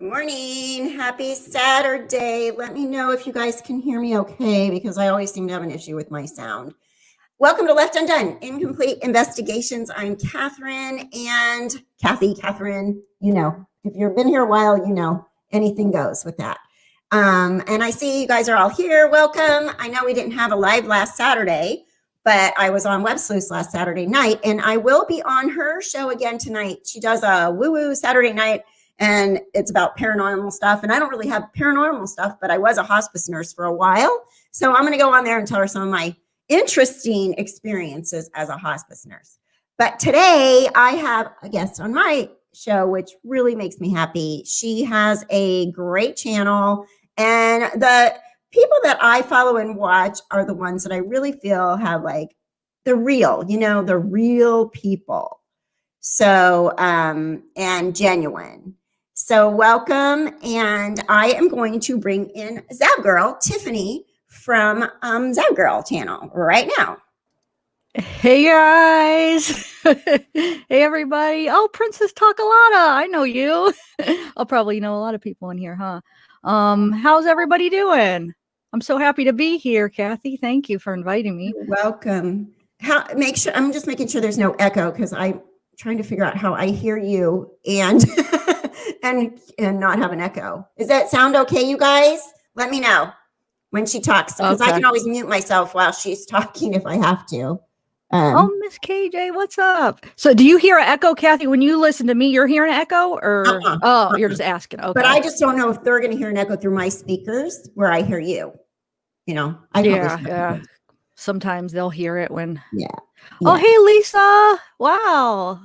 Good morning. Happy Saturday. Let me know if you guys can hear me okay, because I always seem to have an issue with my sound. Welcome to Left Undone, Incomplete Investigations. I'm Catherine and Catherine, you know, if you've been here a while, you know, anything goes with that. And I see you guys are all here. Welcome. I know we didn't have a live last Saturday, but I was on Web Sleuths last Saturday night, and I will be on her show again tonight. She does a woo-woo Saturday night, and it's about paranormal stuff. And I don't really have paranormal stuff, but I was a hospice nurse for a while. So I'm going to go on there and tell her some of my interesting experiences as a hospice nurse. But today I have a guest on my show, which really makes me happy. She has a great channel, and the people that I follow and watch are the ones that I really feel have like the real, you know, the real people. So, and genuine. So welcome. And I am going to bring in ZAV Girl, Tiffany, from ZAV Girl channel right now. Hey guys. Hey everybody. Oh, Princess Takalata. I know you. I'll probably know a lot of people in here, huh? How's everybody doing? I'm so happy to be here, Kathy. Thank you for inviting me. You're welcome. I'm just making sure there's no echo, because I'm trying to figure out how I hear you and and not have an echo. Does that sound okay, you guys? Let me know when she talks, because I can always mute myself while she's talking if I have to. Oh, Miss KJ, what's up? So do you hear an echo, Kathy? When you listen to me, you're hearing an echo, or you're just asking? Okay. But I just don't know if they're going to hear an echo through my speakers where I hear you. You know, yeah. Sometimes they'll hear it when. Yeah. Oh, hey, Lisa. Wow.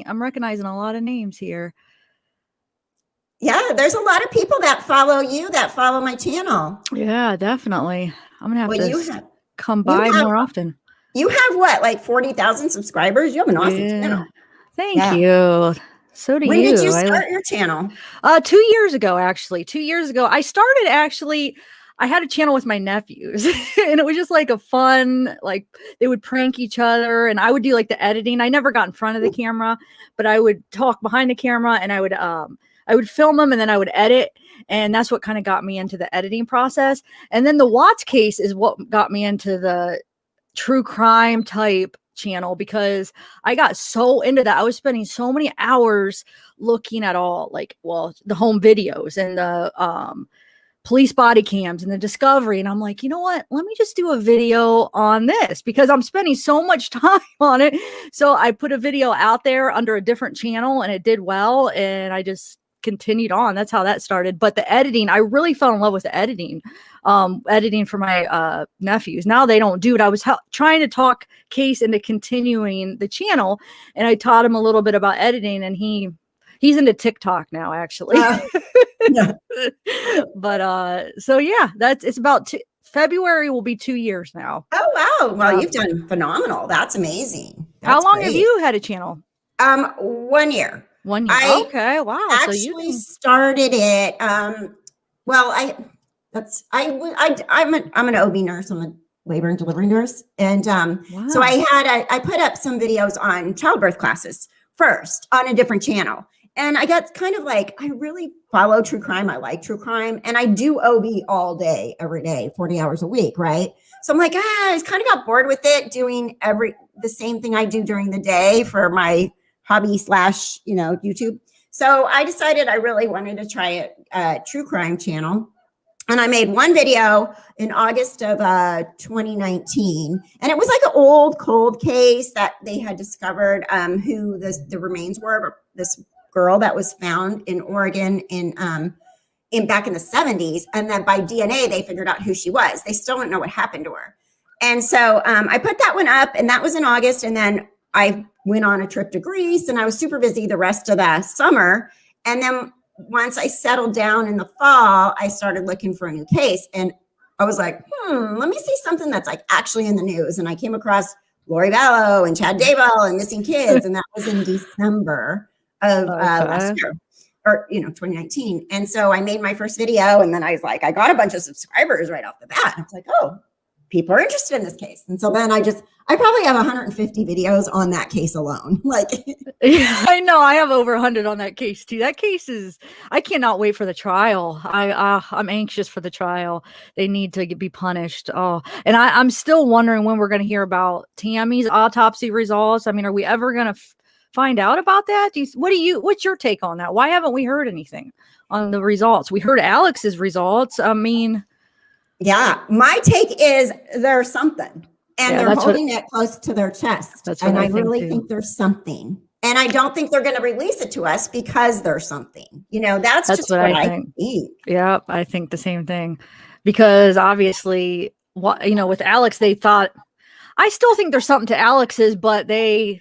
I'm recognizing a lot of names here. Yeah, there's a lot of people that follow you, that follow my channel. Yeah, definitely. I'm gonna have to come by more often. You have what, like 40,000 subscribers? You have an awesome channel. Thank you. So do you. When did you start your channel? 2 years ago, actually. 2 years ago. I started I had a channel with my nephews, and it was just like a fun, like they would prank each other, and I would do like the editing. I never got in front of the camera, but I would talk behind the camera, and I would film them, and then I would edit. And that's what kind of got me into the editing process. And then the Watts case is what got me into the true crime type channel, because I got so into that. I was spending so many hours looking at the home videos and the police body cams and the discovery. And I'm like, you know what? Let me just do a video on this, because I'm spending so much time on it. So I put a video out there under a different channel, and it did well. And I just continued on. That's how that started. But the editing, I really fell in love with the editing for my nephews. Now they don't do it. I was trying to talk Case into continuing the channel, and I taught him a little bit about editing, and he's into TikTok now, actually. Yeah. But so yeah, it's about February will be 2 years now. Oh wow. Well, you've done phenomenal. That's amazing. How long have you had a channel? 1 year. 1 year. Okay. Wow. Actually started it. I'm an OB nurse. I'm a labor and delivery nurse. And so I put up some videos on childbirth classes first on a different channel. And I got kind of like, I really follow true crime. I like true crime. And I do OB all day, every day, 40 hours a week, right? So I'm like, I just kind of got bored with it, doing the same thing I do during the day for my hobby / YouTube. So I decided I really wanted to try a true crime channel. And I made one video in August of 2019. And it was like an old cold case that they had discovered who the remains were of this girl that was found in Oregon in back in the 70s. And then by DNA, they figured out who she was. They still don't know what happened to her. And so I put that one up, and that was in August. And then I went on a trip to Greece, and I was super busy the rest of the summer. And then once I settled down in the fall, I started looking for a new case. And I was like, let me see something that's like actually in the news. And I came across Lori Vallow and Chad Daybell and missing kids. And that was in December of last year, or 2019. And so I made my first video, and then I was like, I got a bunch of subscribers right off the bat. I was like, oh, people are interested in this case. And so then I probably have 150 videos on that case alone. Like, yeah, I know. I have over 100 on that case too. That case is, I cannot wait for the trial. I'm anxious for the trial. They need to be punished. Oh, and I'm still wondering when we're going to hear about Tammy's autopsy results. I mean, are we ever going to find out about that? What's your take on that? Why haven't we heard anything on the results? We heard Alex's results. I mean, yeah, my take is there's something, and they're holding it close to their chest. And I really think there's something. And I don't think they're going to release it to us because there's something. You know, that's just what I think. Yeah, I think the same thing. Because obviously, with Alex, they thought, I still think there's something to Alex's, but they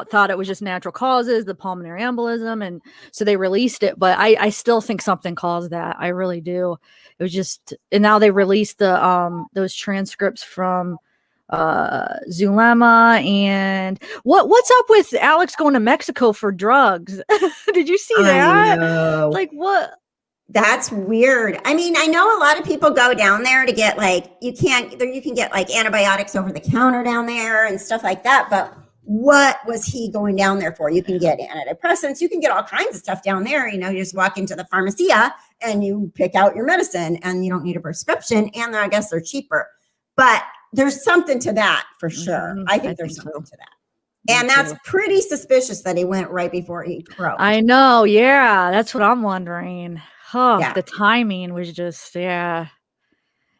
thought it was just natural causes, the pulmonary embolism, and so they released it. But I still think something caused that. I really do. It was just, and now they released the those transcripts from Zulema. And what's up with Alex going to Mexico for drugs? Did you see that? Like, what? That's weird. I mean, I know a lot of people go down there to get you can get like antibiotics over the counter down there and stuff like that, but what was he going down there for? You can get antidepressants. You can get all kinds of stuff down there. You know, you just walk into the pharmacia and you pick out your medicine and you don't need a prescription. And I guess they're cheaper, but there's something to that for sure. I think there's something to that. And that's pretty suspicious that he went right before he croaked. I know. Yeah. That's what I'm wondering. Oh, the timing was just, And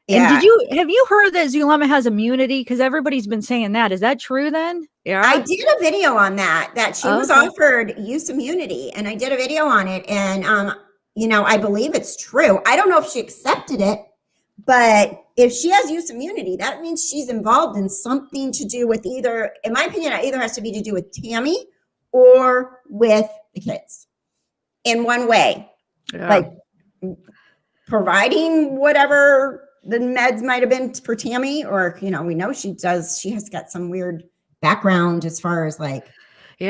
have you heard that Zulema has immunity? Because everybody's been saying that. Is that true then? Yeah. I did a video on that she was offered use immunity, and I did a video on it. And, I believe it's true. I don't know if she accepted it, but if she has use immunity, that means she's involved in something to do with either, in my opinion, it either has to be to do with Tammy or with the kids in one way, like providing whatever the meds might have been for Tammy, or, we know she has got some weird background as far as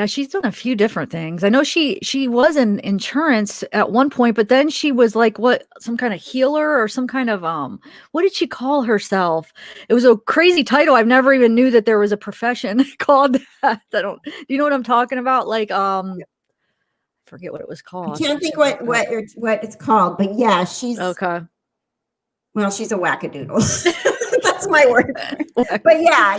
she's done a few different things. I know she was in insurance at one point, but then she was some kind of healer or some kind of, what did she call herself? It was a crazy title. I've never even knew that there was a profession called that. Do you know what I'm talking about? Forget what it was called. I can't think what it's called, but yeah, she's okay. Well, she's a wackadoodle. That's my word. But yeah,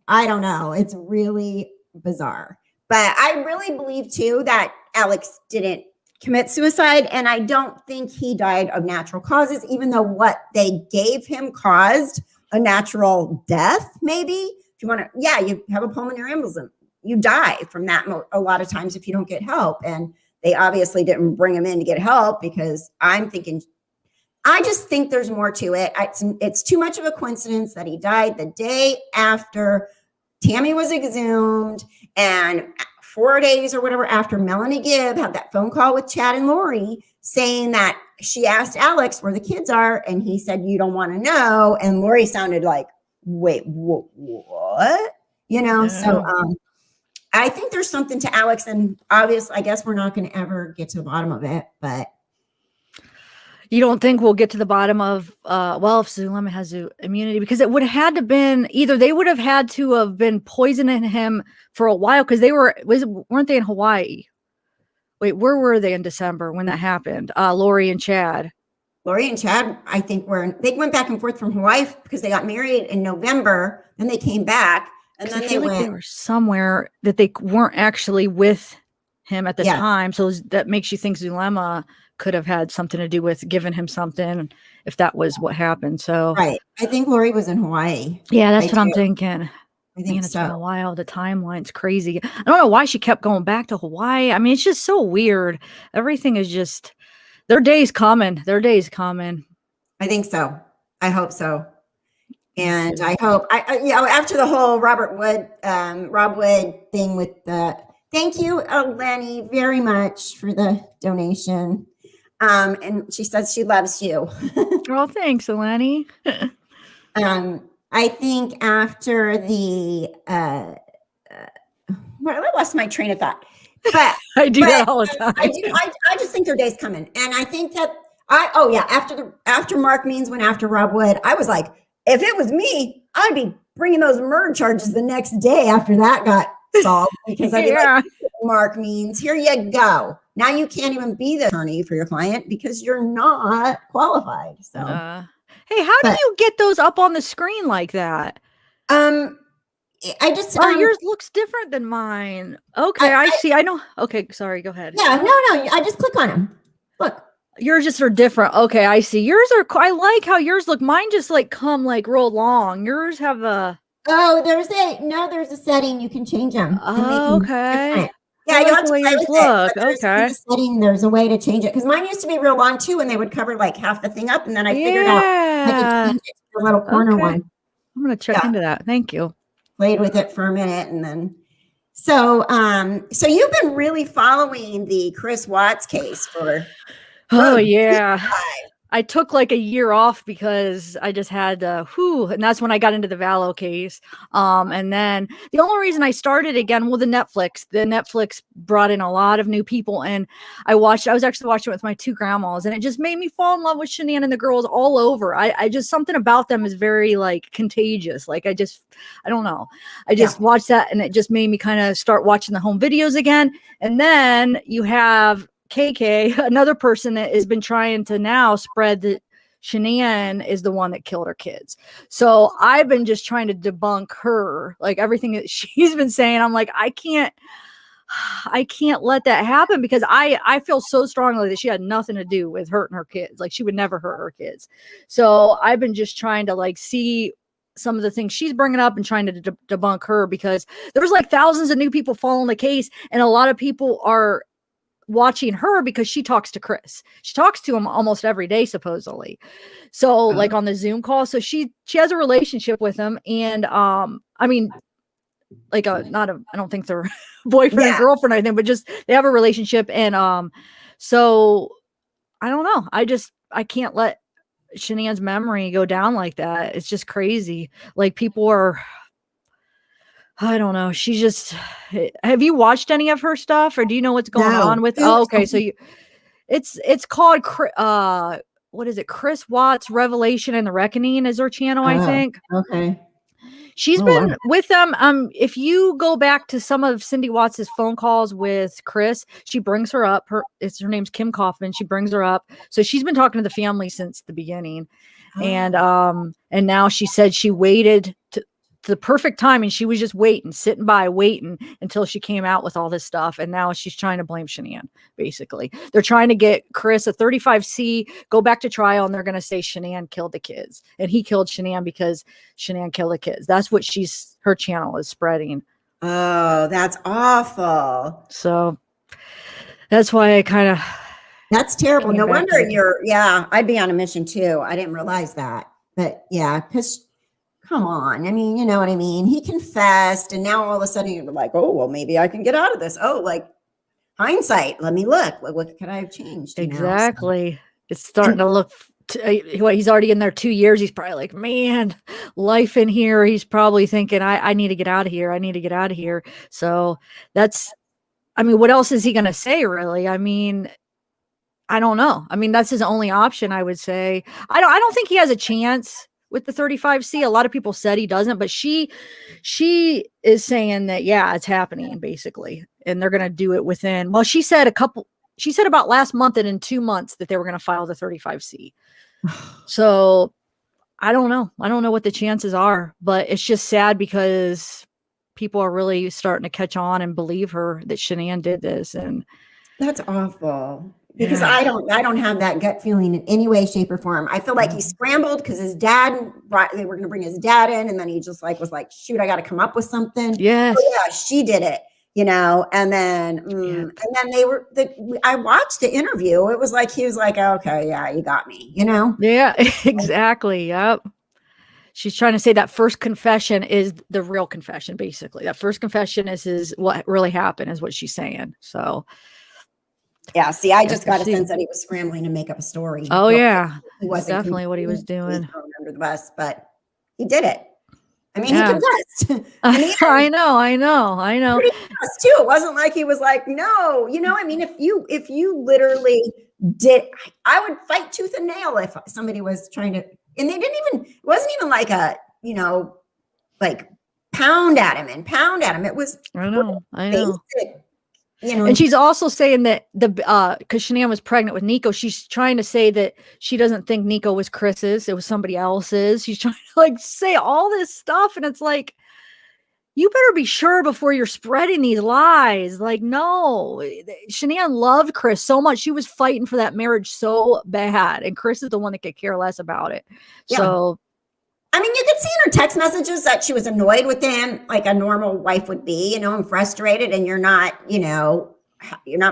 I don't know. It's really bizarre. But I really believe too that Alex didn't commit suicide, and I don't think he died of natural causes, even though what they gave him caused a natural death. Maybe if you want to, you have a pulmonary embolism. You die from that a lot of times if you don't get help. And they obviously didn't bring him in to get help, because I just think there's more to it. It's too much of a coincidence that he died the day after Tammy was exhumed, and 4 days or whatever after Melanie Gibb had that phone call with Chad and Lori saying that she asked Alex where the kids are, and he said, "You don't want to know." And Lori sounded like, "Wait, what?" So I think there's something to Alex, and obviously, I guess we're not going to ever get to the bottom of it, but. You don't think we'll get to the bottom of, if Zulema has immunity, because it would have had to been either they would have had to have been poisoning him for a while, because weren't they in Hawaii? Wait, where were they in December when that happened? Lori and Chad, I think they went back and forth from Hawaii because they got married in November, then they came back, and then they were somewhere that they weren't actually with him at the time. So that makes you think Zulema could have had something to do with giving him something, if that was what happened. So right, I think Lori was in Hawaii. Yeah, that's what I'm thinking. I think it's been a while. The timeline's crazy. I don't know why she kept going back to Hawaii. I mean, it's just so weird. Everything is just, their day's coming. I think so. I hope so. And I hope after the whole Rob Wood thing with thank you, Lenny, very much for the donation. And she says she loves you. Well, thanks, Eleni. I think after I lost my train of thought. But I do that all the time. I just think their day's coming. And I think that Oh yeah, after Mark Means went after Rob Wood, I was like, if it was me, I'd be bringing those murder charges the next day after that got solved, because I'd be like, Mark Means, here you go. Now you can't even be the attorney for your client because you're not qualified. So, hey, how do you get those up on the screen like that? I just yours looks different than mine. Okay, I see. I know. Okay, sorry. Go ahead. Yeah, no. I just click on them. Look. Yours just are different. Okay, I see. Yours are. I like how yours look. Mine just like come like real long. Yours have a. Oh, there's a setting you can change them. Oh, okay. Yeah, you have to play with look. Okay. Setting, there's a way to change it because mine used to be real long too, and they would cover like half the thing up, and then I figured out I could change it to the little corner one. I'm gonna check into that. Thank you. Played with it for a minute, and then so you've been really following the Chris Watts case for. Oh yeah. I took like a year off because I just had and that's when I got into the Vallow case. And then the only reason I started again, well, the Netflix brought in a lot of new people, and I was actually watching it with my two grandmas, and it just made me fall in love with Shanann and the girls all over. I just, something about them is very like contagious. Like I don't know. I just watched that, and it just made me kind of start watching the home videos again. And then you have KK, another person that has been trying to now spread that Shanann is the one that killed her kids. So I've been just trying to debunk her, like everything that she's been saying. I'm like, I can't let that happen, because I feel so strongly that she had nothing to do with hurting her kids. Like she would never hurt her kids. So I've been just trying to like see some of the things she's bringing up and trying to debunk her, because there's like thousands of new people following the case, and a lot of people are watching her because she talks to Chris. She talks to him almost every day, supposedly. So like on the Zoom call. So she has a relationship with him. And I mean, like I don't think they're boyfriend and girlfriend or anything, but just they have a relationship. And so I don't know. I can't let Shanann's memory go down like that. It's just crazy. Like people are, I don't know. She just, have you watched any of her stuff, or do you know what's going on with? Oh, okay. So it's called, what is it? Chris Watts Revelation and the Reckoning is her channel, I think. Okay. She's been with them. If you go back to some of Cindy Watts's phone calls with Chris, she brings her up. Her name's Kim Kaufman. She brings her up. So she's been talking to the family since the beginning. And now she said she waited to the perfect time, and she was just sitting by waiting until she came out with all this stuff. And now she's trying to blame Shanann. Basically, they're trying to get Chris a 35C, go back to trial, and they're going to say Shanann killed the kids, and he killed Shanann because Shanann killed the kids. That's what her channel is spreading. Oh, that's awful. So that's why I that's terrible. No wonder I'd be on a mission too. I didn't realize that, but yeah, because come on. I mean, you know what I mean? He confessed, and now all of a sudden you're like, oh, well, maybe I can get out of this. Oh, like hindsight. Let me look. What could I have changed? Exactly. So, it's starting to look, he's already in there 2 years. He's probably like, man, life in here. He's probably thinking, I need to get out of here. I need to get out of here. So what else is he going to say, really? I mean, I don't know. I mean, that's his only option, I would say. I don't think he has a chance with the 35C. A lot of people said he doesn't, but she is saying that, yeah, it's happening basically. And they're going to do it within, well, she said about last month and in 2 months that they were going to file the 35C. So I don't know. I don't know what the chances are, but it's just sad because people are really starting to catch on and believe her that Shanann did this. And that's awful. Because I don't have that gut feeling in any way, shape, or form. I feel like he scrambled because they were going to bring his dad in, and then he just was like, shoot, I got to come up with something. Yes. Oh, yeah, she did it, and then I watched the interview. It was like, he was like, okay, yeah, you got me, Yeah, exactly. Yep. She's trying to say that first confession is the real confession, basically. That first confession is what really happened, is what she's saying. So yeah, see, I just got a sense that he was scrambling to make up a story. Oh, yeah. He wasn't definitely what he was doing. Under the bus, but he did it. I mean, he confessed. I know. Too. It wasn't like he was like, no, I mean, if you literally I would fight tooth and nail if somebody was trying to, and they didn't even, it wasn't even like a, like pound at him. It was, I know. basic, And she's also saying that because Shanann was pregnant with Nico, she's trying to say that she doesn't think Nico was Chris's, it was somebody else's. She's trying to like say all this stuff, and it's like, you better be sure before you're spreading these lies. Like, no, Shanann loved Chris so much. She was fighting for that marriage so bad. And Chris is the one that could care less about it. Yeah. So, I mean, you could see in her text messages that she was annoyed with him, like a normal wife would be, and frustrated. And you're not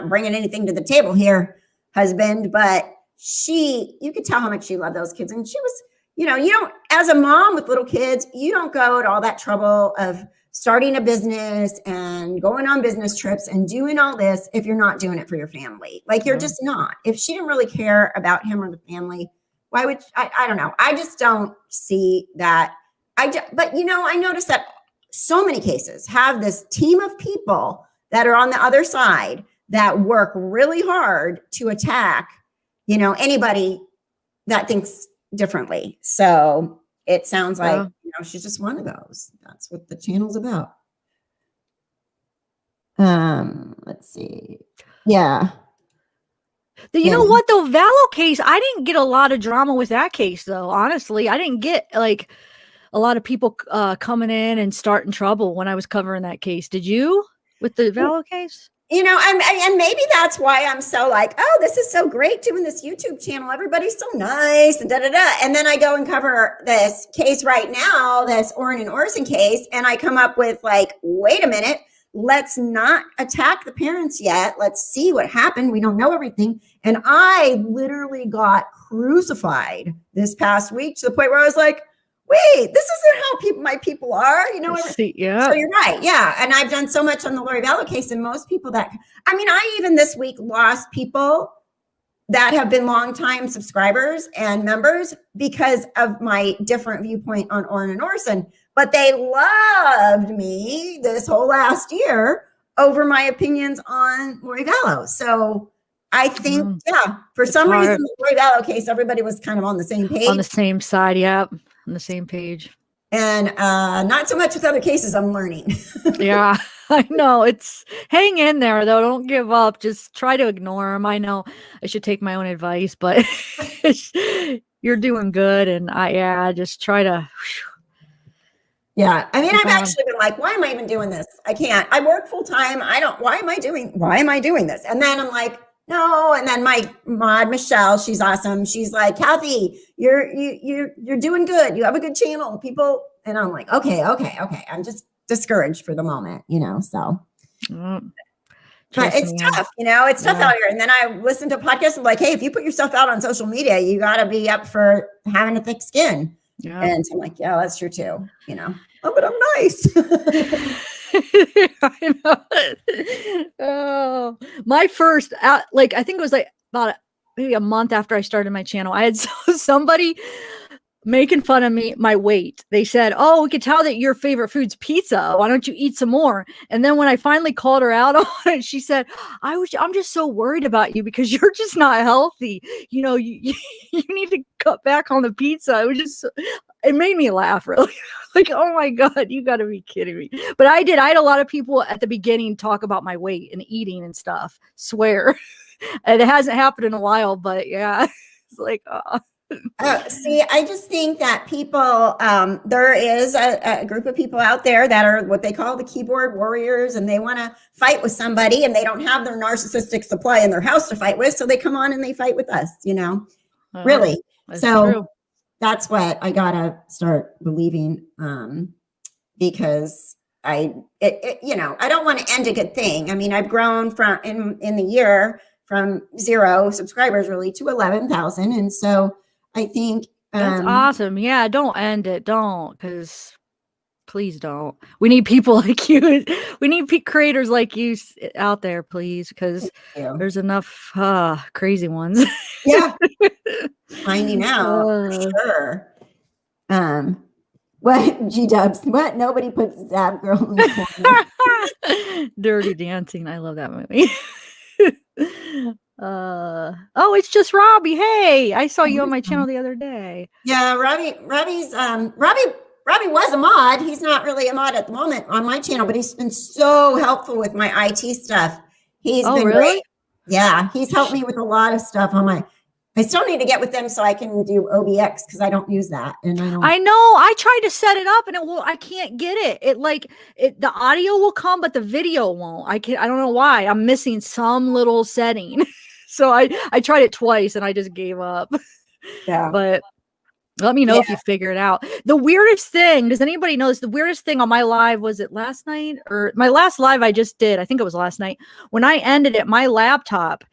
bringing anything to the table here, husband. But you could tell how much she loved those kids. And she was, you don't, as a mom with little kids, you don't go to all that trouble of starting a business and going on business trips and doing all this if you're not doing it for your family. Like, you're just not. If she didn't really care about him or the family, why would I don't know. I just don't see that. But I noticed that so many cases have this team of people that are on the other side that work really hard to attack, anybody that thinks differently. So it sounds like, she's just one of those. That's what the channel's about. Let's see. Yeah. You know what though? Vallow case, I didn't get a lot of drama with that case though. Honestly, I didn't get like a lot of people coming in and starting trouble when I was covering that case. Did you with the Vallow case? And maybe that's why I'm so like, oh, this is so great doing this YouTube channel. Everybody's so nice and da-da-da. And then I go and cover this case right now, this Orrin and Orson case. And I come up with like, wait a minute, let's not attack the parents yet. Let's see what happened. We don't know everything. And I literally got crucified this past week to the point where I was like, wait, this isn't how my people are, Yeah. So you're right. Yeah. And I've done so much on the Lori Vallow case, and most people I even this week lost people that have been longtime subscribers and members because of my different viewpoint on Orrin and Orson, but they loved me this whole last year over my opinions on Lori Vallow. So I think, for some reason, the Lori Vallow case, everybody was kind of on the same page. On the same side, on the same page. And not so much with other cases, I'm learning. Yeah, I know. It's hang in there, though. Don't give up. Just try to ignore them. I know I should take my own advice, but you're doing good. And just try to. Yeah. I mean, I've actually been like, why am I even doing this? I can't. I work full time. Why am I doing this? And then I'm like, no. And then my mod, Michelle, she's awesome. She's like, Kathy, you're doing good. You have a good channel. People. And I'm like, okay. I'm just discouraged for the moment, so. But it's tough, it's tough out here. And then I listen to podcasts and like, hey, if you put yourself out on social media, you got to be up for having a thick skin. Yeah. And so I'm like, yeah, that's true too. Oh, but I'm nice. I know. Oh, my first, I think it was like about maybe a month after I started my channel, I had somebody making fun of my weight. They said, oh, we could tell that your favorite food's pizza. Why don't you eat some more? And then when I finally called her out on it, she said, I'm just so worried about you because you're just not healthy. You need to cut back on the pizza. It made me laugh really. Like, oh my God, you gotta be kidding me. But I had a lot of people at the beginning talk about my weight and eating and stuff. Swear. And it hasn't happened in a while, but yeah, it's like, oh. See, I just think that people, there is a group of people out there that are what they call the keyboard warriors, and they want to fight with somebody and they don't have their narcissistic supply in their house to fight with. So they come on and they fight with us, really. So true. That's what I gotta start believing, because I don't want to end a good thing. I mean, I've grown from in the year from 0 subscribers really to 11,000. And so I think that's awesome. Yeah. Don't end it. Don't, because please don't. We need people like you. We need creators like you out there, please, because there's enough crazy ones. Yeah. Finding out for sure. What G-dubs? What? Nobody puts ZAV girl in the corner. Dirty Dancing. I love that movie. Oh, it's just Robbie. Hey, I saw you on my channel the other day. Yeah, Robbie was a mod. He's not really a mod at the moment on my channel, but he's been so helpful with my IT stuff. He's been really? great. Yeah, he's helped me with a lot of stuff on my. I still need to get with them so I can do OBX because I don't use that. And I know. I tried to set it up and I can't get it. The audio will come, but the video won't. I don't know why. I'm missing some little setting. So I tried it twice and I just gave up. Yeah. But let me know if you figure it out. The weirdest thing, does anybody know this? The weirdest thing on my live, was it last night or my last live I just did? I think it was last night. When I ended it, my laptop,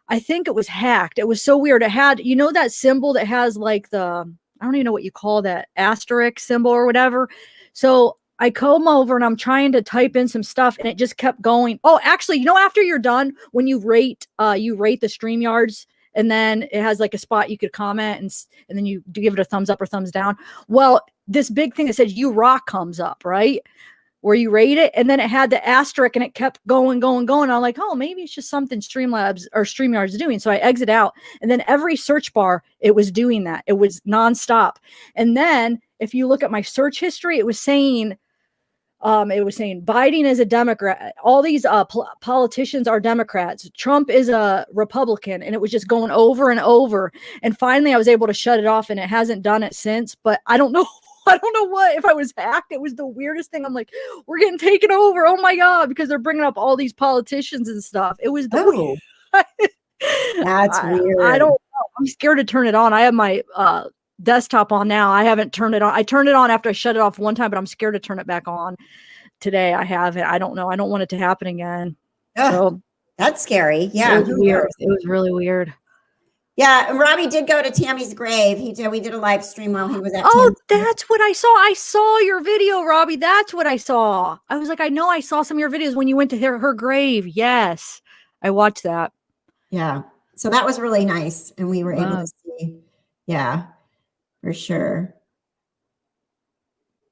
I think it was hacked. It was so weird. It had, you know, that symbol that has like I don't even know what you call that, asterisk symbol or whatever. So I come over and I'm trying to type in some stuff and it just kept going. Oh, actually, you know, after you're done, when you rate the StreamYards, and then it has like a spot you could comment and then you do give it a thumbs up or thumbs down. Well, this big thing that says "You Rock" comes up, right? Where you rate it, and then it had the asterisk and it kept going. I'm like, oh, maybe it's just something Streamlabs or StreamYard's doing. So I exit out, and then every search bar, it was doing that. It was nonstop. And then if you look at my search history, it was saying Biden is a Democrat. All these politicians are Democrats. Trump is a Republican, and it was just going over and over. And finally, I was able to shut it off, and it hasn't done it since. But I don't know. I don't know if I was hacked. It was the weirdest thing. I'm like, we're getting taken over. Oh my God, because they're bringing up all these politicians and stuff. It was That's weird. I don't know. I'm scared to turn it on. I have my desktop on now. I haven't turned it on. I turned it on after I shut it off one time, but I'm scared to turn it back on today. I haven't. I don't know. I don't want it to happen again. So that's scary. Yeah. It was weird. It was really weird. Yeah, and Robbie did go to Tammy's grave. We did a live stream while he was at Tammy's that's what I saw. I saw your video, Robbie. That's what I saw. I was like, I know I saw some of your videos when you went to her grave. Yes. I watched that. Yeah. So that was really nice. And we were able to see. Yeah, for sure.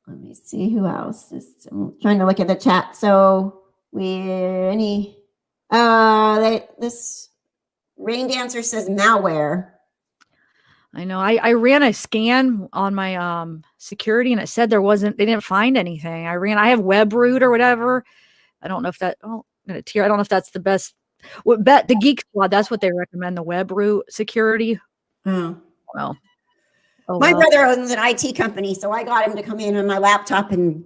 Let me see who else is. I'm trying to look at the chat. So this Rain Dancer says malware. I know. I ran a scan on my security and it said they didn't find anything. I have WebRoot or whatever. I don't know if that, I'm going to tear. I don't know if that's the best. The Geek Squad, that's what they recommend, the WebRoot security. Oh. Well. My brother owns an IT company, so I got him to come in on my laptop and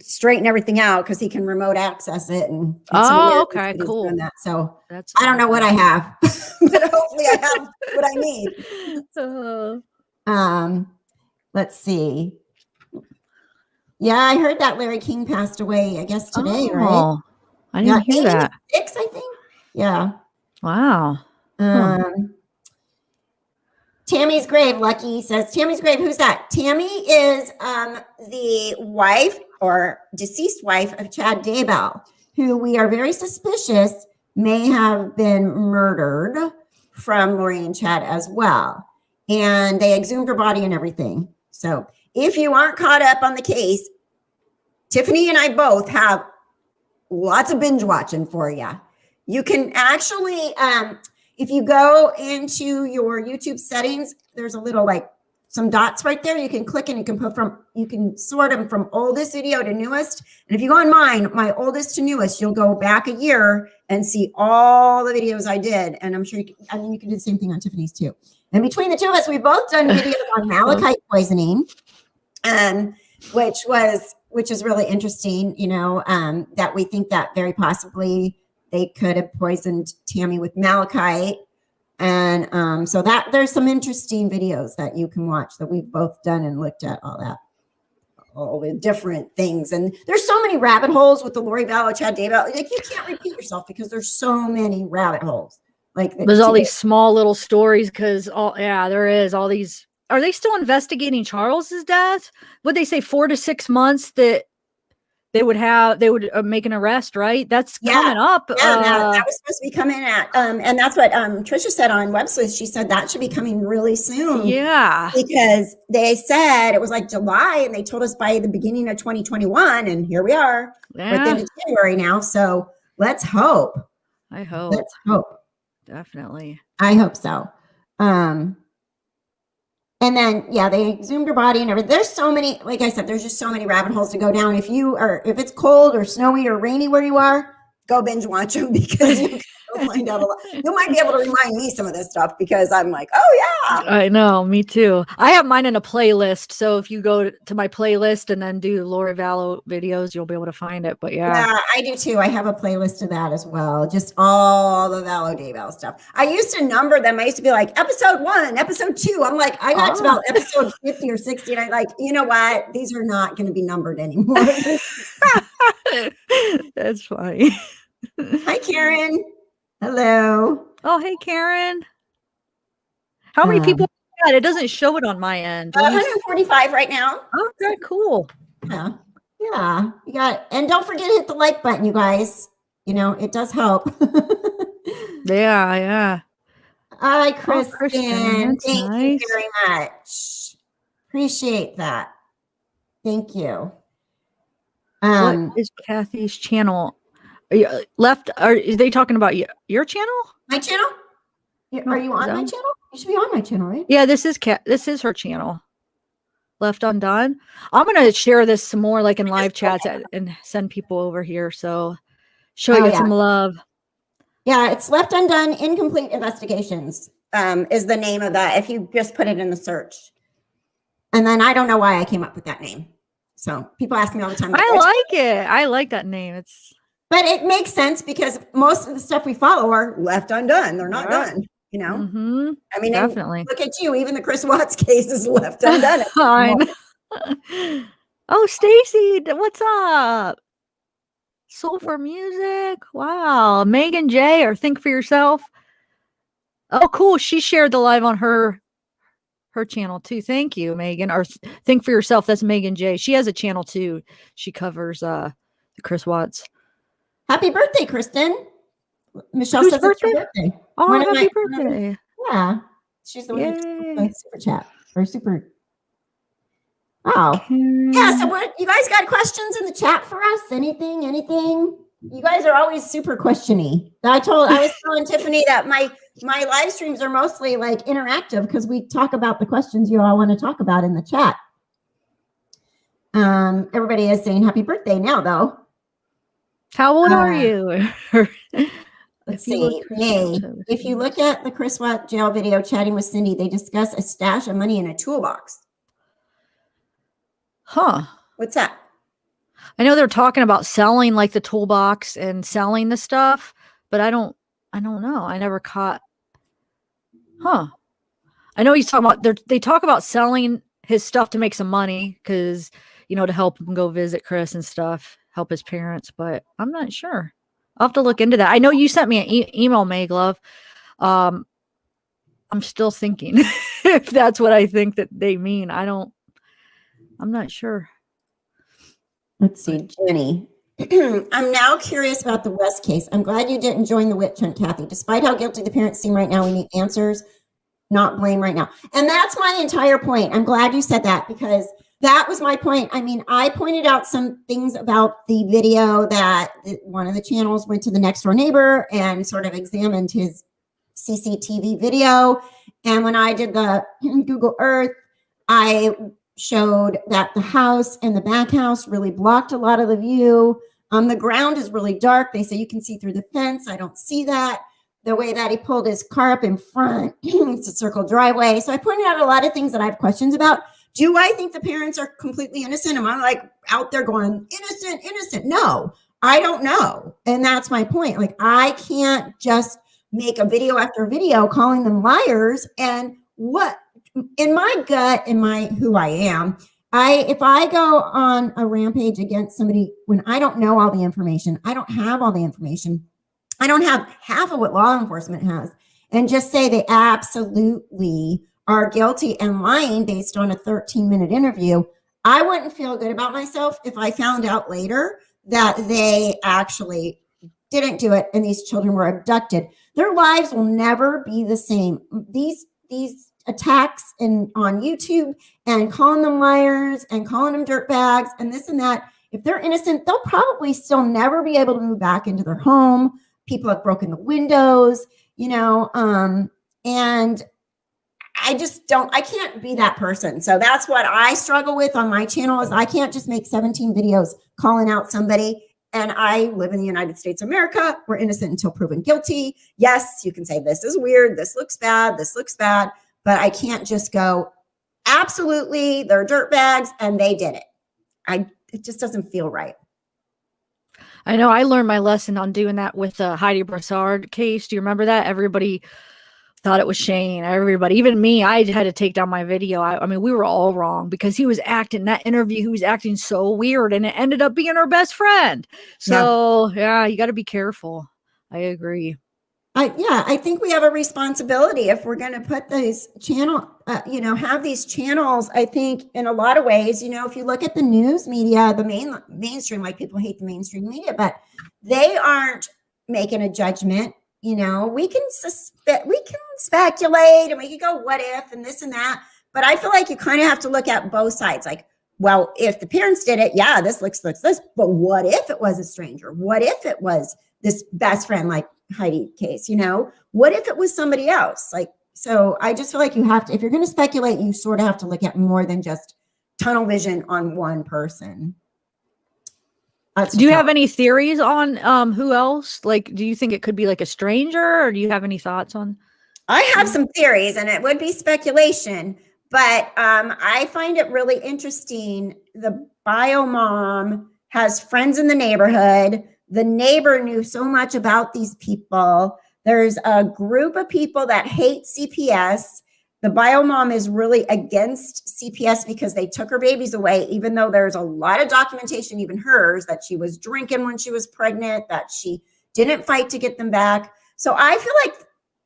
straighten everything out because he can remote access it. And okay, cool. That. So I don't know what I have, but hopefully I have what I need. Let's see. Yeah, I heard that Larry King passed away, I guess today, right? I didn't hear that. 86, I think. Yeah. Wow. Tammy's grave, Lucky says, Tammy's grave, who's that? Tammy is the wife or deceased wife of Chad Daybell, who we are very suspicious may have been murdered from Lori and Chad as well. And they exhumed her body and everything. So if you aren't caught up on the case, Tiffany and I both have lots of binge watching for you. You can actually... if you go into your YouTube settings, there's a little some dots right there. You can click and you can sort them from oldest video to newest. And if you go on mine, my oldest to newest, you'll go back a year and see all the videos I did. And I'm sure you can do the same thing on Tiffany's too. And between the two of us, we've both done videos on malachite poisoning, which is really interesting, that we think that very possibly they could have poisoned Tammy with malachite. And so that there's some interesting videos that you can watch that we've both done and looked at all the different things. And there's so many rabbit holes with the Lori Vallow, Chad Daybell. You can't repeat yourself because there's so many rabbit holes. There's all these small little stories because there is all these. Are they still investigating Charles's death? Would they say 4 to 6 months that they would make an arrest, right? That's coming up. Yeah, that was supposed to be coming at, and that's what Trisha said on WebSleuth. She said that should be coming really soon. Yeah, because they said it was July, and they told us by the beginning of 2021, and here we are. We're at the end of January now. So let's hope. I hope. Let's hope. Definitely. I hope so. And then, yeah, they exhumed her body and everything. There's so many, like I said, there's just so many rabbit holes to go down. If it's cold or snowy or rainy where you are, go binge watch them because you can find out a lot. You might be able to remind me some of this stuff because I'm like, oh yeah. I know, me too. I have mine in a playlist. So if you go to my playlist and then do Lori Vallow videos, you'll be able to find it. But yeah, I do too. I have a playlist of that as well. Just all the Vallow Daybell stuff. I used to number them. I used to be like episode 1, episode 2. I'm like, I got to about episode 50 or 60. And I like, you know what? These are not going to be numbered anymore. That's funny. Hi, Karen. Hello. Oh, hey, Karen. How many people? It doesn't show it on my end. 145 right now. Okay, cool. Yeah. Yeah. You got, and don't forget to hit the like button, you guys. You know, it does help. Yeah. Hi, Kristen. Thank you very much. Appreciate that. Thank you. What is Kathy's channel? Are they talking about your channel? My channel? Are you on my channel? You should be on my channel, right? Yeah, this is her channel. Left Undone. I'm gonna share this some more, like in live chats, and send people over here. So show you some love. Yeah, it's Left Undone Incomplete Investigations is the name of that. If you just put it in the search, and then I don't know why I came up with that name. So people ask me all the time. I like it. I like that name. But it makes sense because most of the stuff we follow are left undone. They're not done. You know, I mean, definitely. Look at you. Even the Chris Watts case is left undone. Oh, Stacy, what's up? Soul for Music. Wow. Megan J or Think for Yourself. Oh, cool. She shared the live on her channel too. Thank you, Megan. Or Think for Yourself. That's Megan J. She has a channel too. She covers the Chris Watts. Happy birthday, Kristen. Michelle says it's her birthday. Oh, happy birthday. Yeah. She's the one who did super chat or super. Wow. Yeah. So what, you guys got questions in the chat for us? Anything? You guys are always super questiony. I was telling Tiffany that my live streams are mostly like interactive because we talk about the questions you all want to talk about in the chat. Everybody is saying happy birthday now though. How old are you? Let's see. May. If you look at the Chris Watt jail video, Chatting with Cindy, they discuss a stash of money in a toolbox. Huh. What's that? I know they're talking about selling like the toolbox and selling the stuff, but I don't know. I never caught. Huh. I know he's talking about, they talk about selling his stuff to make some money because, to help him go visit Chris and stuff, help his parents, but I'm not sure. I'll have to look into that. I know you sent me an email, Maglove. I'm still thinking if that's what I think that they mean. I'm not sure. Let's see, Jenny. I'm now curious about the West case. I'm glad you didn't join the witch hunt, Kathy. Despite how guilty the parents seem right now, we need answers, not blame right now. And that's my entire point. I'm glad you said that because that was my point. I mean, I pointed out some things about the video that one of the channels went to the next door neighbor and sort of examined his CCTV video. And when I did the Google Earth, I showed that the house and the back house really blocked a lot of the view. The ground is really dark. They say you can see through the fence. I don't see that. The way that he pulled his car up in front, it's a circle driveway. So I pointed out a lot of things that I have questions about. Do I think the parents are completely innocent? Am I like out there going innocent? No, I don't know. And that's my point. Like, I can't just make a video after video calling them liars. And what in my gut, in my who I am, if I go on a rampage against somebody when I don't know all the information, I don't have all the information, I don't have half of what law enforcement has, and just say they absolutely are guilty and lying based on a 13-minute interview, I wouldn't feel good about myself if I found out later that they actually didn't do it and these children were abducted. Their lives will never be the same. These attacks on YouTube and calling them liars and calling them dirtbags and this and that, if they're innocent, they'll probably still never be able to move back into their home. People have broken the windows. and I can't be that person. So that's what I struggle with on my channel is I can't just make 17 videos calling out somebody. And I live in the United States of America. We're innocent until proven guilty. Yes, you can say this is weird. This looks bad. This looks bad. But I can't just go, absolutely, they're dirtbags and they did it. It just doesn't feel right. I know I learned my lesson on doing that with the Heidi Brassard case. Do you remember that? Everybody thought it was Shane. Everybody, even me, I had to take down my video. I mean, we were all wrong because he was acting that interview. He was acting so weird and it ended up being her best friend. So yeah, you got to be careful. I agree. I think we have a responsibility if we're going to put these have these channels. I think in a lot of ways, if you look at the news media, the mainstream, like people hate the mainstream media, but they aren't making a judgment. We can speculate and we can go, what if, and this and that. But I feel like you kind of have to look at both sides. Like, well, if the parents did it, yeah, this looks this, but what if it was a stranger? What if it was this best friend, like Heidi case, what if it was somebody else? Like, so I just feel like you have to, if you're going to speculate, you sort of have to look at more than just tunnel vision on one person. Do you have any theories on who else? Like, do you think it could be like a stranger, or do you have any thoughts on? I have some theories, and it would be speculation, but I find it really interesting. The bio mom has friends in the neighborhood. The neighbor knew so much about these people. There's a group of people that hate CPS. The bio mom is really against CPS because they took her babies away, even though there's a lot of documentation, even hers, that she was drinking when she was pregnant, that she didn't fight to get them back. So I feel like,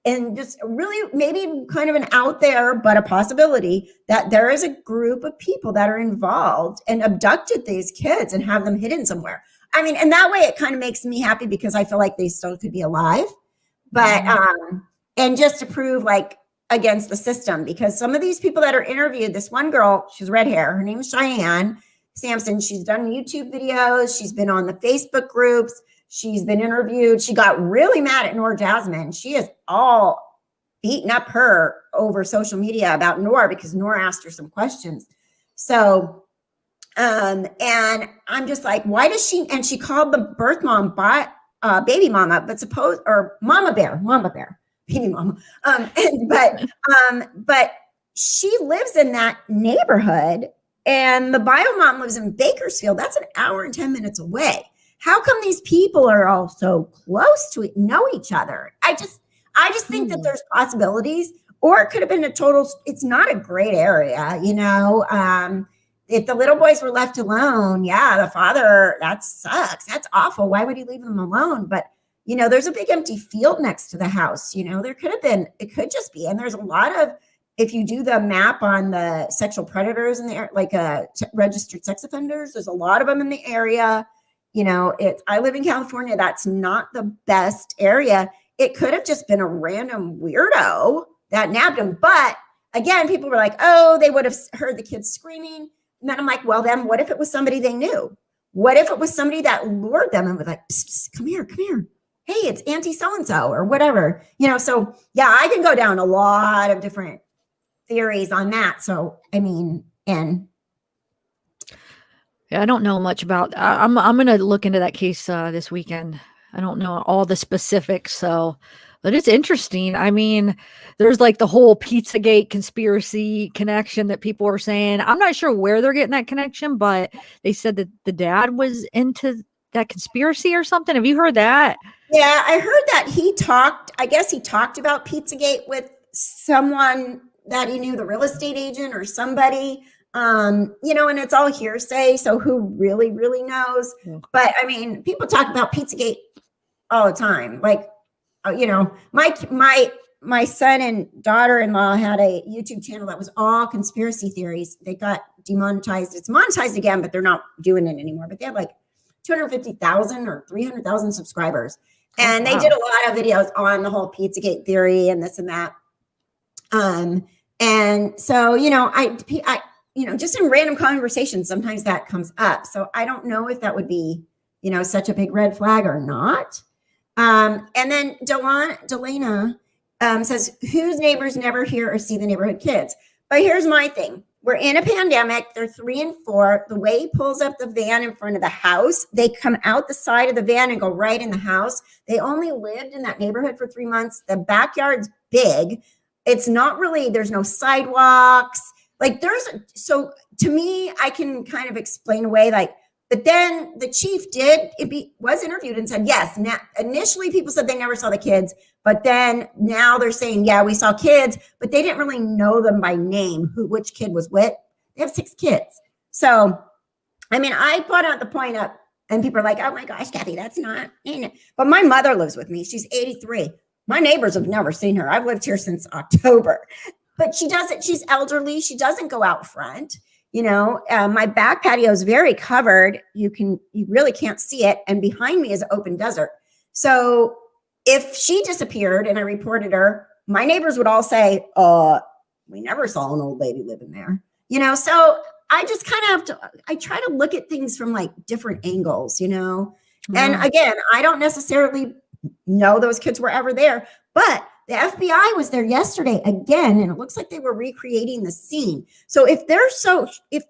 and just really maybe kind of an out there, but a possibility that there is a group of people that are involved and abducted these kids and have them hidden somewhere. I mean, and that way it kind of makes me happy because I feel like they still could be alive, but, and just to prove like against the system, because some of these people that are interviewed, this one girl, she's red hair, her name is Cheyenne Sampson. She's done YouTube videos. She's been on the Facebook groups. She's been interviewed. She got really mad at Noor Jasmine. She is all beating up her over social media about Noor because Noor asked her some questions. So, and I'm just like, why does she, and she called the birth mom baby mama, or mama bear, baby mama. But she lives in that neighborhood and the bio mom lives in Bakersfield. That's an hour and 10 minutes away. How come these people are all so close to it, know each other? I just think that there's possibilities, or it could have been it's not a great area, if the little boys were left alone, yeah, the father, that sucks. That's awful. Why would he leave them alone? But, there's a big empty field next to the house. There could have been, it could just be. And there's a lot of, if you do the map on the sexual predators in there, like registered sex offenders, there's a lot of them in the area. I live in California. That's not the best area. It could have just been a random weirdo that nabbed him. But again, people were like, oh, they would have heard the kids screaming. And then I'm like, well, then what if it was somebody they knew? What if it was somebody that lured them and was like, psst, psst, come here. Hey, it's Auntie so-and-so or whatever, so yeah, I can go down a lot of different theories on that. So, I mean, and yeah, I don't know much about, I'm going to look into that case this weekend. I don't know all the specifics. But it's interesting. I mean, there's like the whole Pizzagate conspiracy connection that people are saying. I'm not sure where they're getting that connection, but they said that the dad was into that conspiracy or something. Have you heard that? Yeah, I heard that he talked about Pizzagate with someone that he knew, the real estate agent or somebody, and it's all hearsay. So who really, really knows? Yeah. But I mean, people talk about Pizzagate all the time. Like, my son and daughter-in-law had a YouTube channel that was all conspiracy theories. They got demonetized. It's monetized again, but they're not doing it anymore. But they had like 250,000 or 300,000 subscribers. And they did a lot of videos on the whole Pizzagate theory and this and that. And so, I just in random conversations, sometimes that comes up. So I don't know if that would be, such a big red flag or not. And then Delana says, whose neighbors never hear or see the neighborhood kids? But here's my thing. We're in a pandemic. They're 3 and 4. The way he pulls up the van in front of the house, they come out the side of the van and go right in the house. They only lived in that neighborhood for 3 months. The backyard's big. It's not really, there's no sidewalks. Like so to me, I can kind of explain away like, but then the chief was interviewed and said, yes, initially people said they never saw the kids, but then now they're saying, yeah, we saw kids, but they didn't really know them by name, which kid was which. They have 6 kids. So, I mean, I brought out the point up and people are like, oh my gosh, Kathy, that's not, but my mother lives with me. She's 83. My neighbors have never seen her. I've lived here since October, but she doesn't, she's elderly. She doesn't go out front. My back patio is very covered. You really can't see it. And behind me is open desert. So if she disappeared and I reported her, my neighbors would all say, we never saw an old lady living there. So I just kind of have to, I try to look at things from like different angles, And again, I don't necessarily know those kids were ever there, but the FBI was there yesterday again, and it looks like they were recreating the scene. So if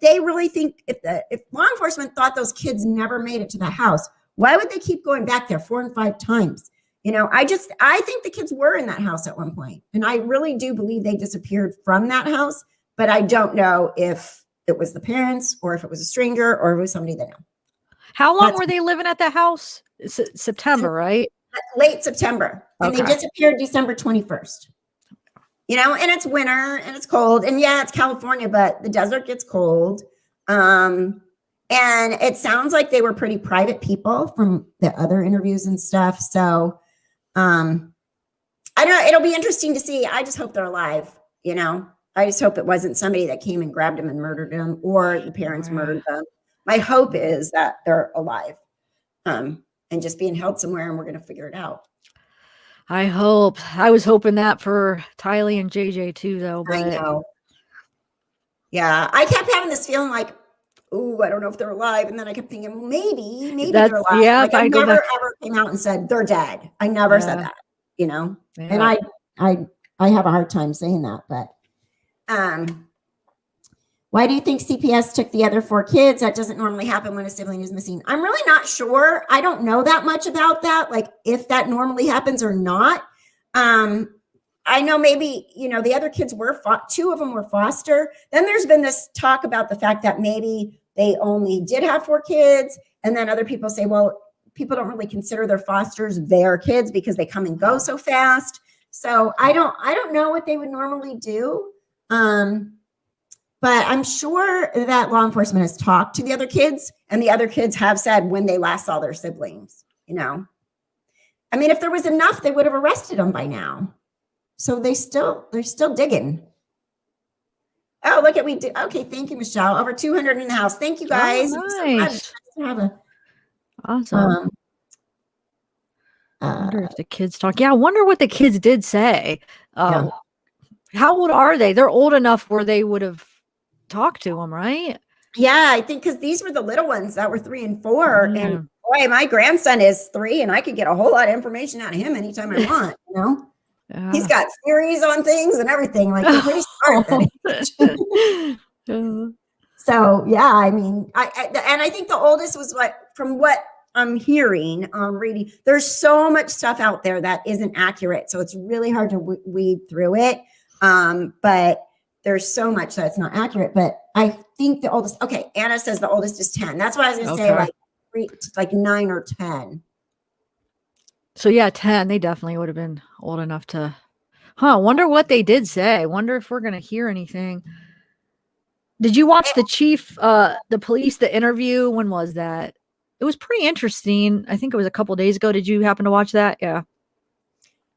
they really think, if law enforcement thought those kids never made it to the house, why would they keep going back there 4 and 5 times? I think the kids were in that house at one point, and I really do believe they disappeared from that house, but I don't know if it was the parents or if it was a stranger or if it was somebody they know. How long were they living at the house? September, right? Late September. And they disappeared December 21st. And it's winter and it's cold. And yeah, it's California, but the desert gets cold. And it sounds like they were pretty private people from the other interviews and stuff. So I don't know. It'll be interesting to see. I just hope they're alive. I just hope it wasn't somebody that came and grabbed them and murdered them, or the parents murdered them. My hope is that they're alive. And just being held somewhere, and we're going to figure it out. I hope. I was hoping that for Tylee and JJ too, though. But... I know. Yeah, I kept having this feeling like, oh, I don't know if they're alive, and then I kept thinking, well, maybe they're alive. Yeah, like, I never ever came out and said they're dead. I never said that, Yeah. And I have a hard time saying that, but why do you think CPS took the other 4 kids? That doesn't normally happen when a sibling is missing. I'm really not sure. I don't know that much about that, like if that normally happens or not. I know maybe, the other kids were, 2 of them were foster. Then there's been this talk about the fact that maybe they only did have 4 kids. And then other people say, well, people don't really consider their fosters their kids because they come and go so fast. So I don't know what they would normally do. But I'm sure that law enforcement has talked to the other kids, and the other kids have said when they last saw their siblings, I mean, if there was enough, they would have arrested them by now. So they're still digging. Oh, look at okay, thank you, Michelle. Over 200 in the house. Thank you, guys. Oh, nice. Awesome. I wonder if the kids talk. Yeah, I wonder what the kids did say. How old are they? They're old enough where they would have talked to them, right? Yeah, I think because these were the little ones that were 3 and 4. And boy, my grandson is 3, and I could get a whole lot of information out of him anytime I want, Yeah. He's got theories on things and everything. Like, he's pretty smart at that age. So, yeah, I mean, I think the oldest was from what I'm hearing, reading, there's so much stuff out there that isn't accurate. So it's really hard to weed through it. But there's so much that's not accurate. But I think the oldest, Anna says the oldest is 10. That's what I was going to say, like 9 or 10. So yeah, 10, they definitely would have been old enough to, wonder what they did say. Wonder if we're going to hear anything. Did you watch the chief, the police, the interview? When was that? It was pretty interesting. I think it was a couple of days ago. Did you happen to watch that? Yeah.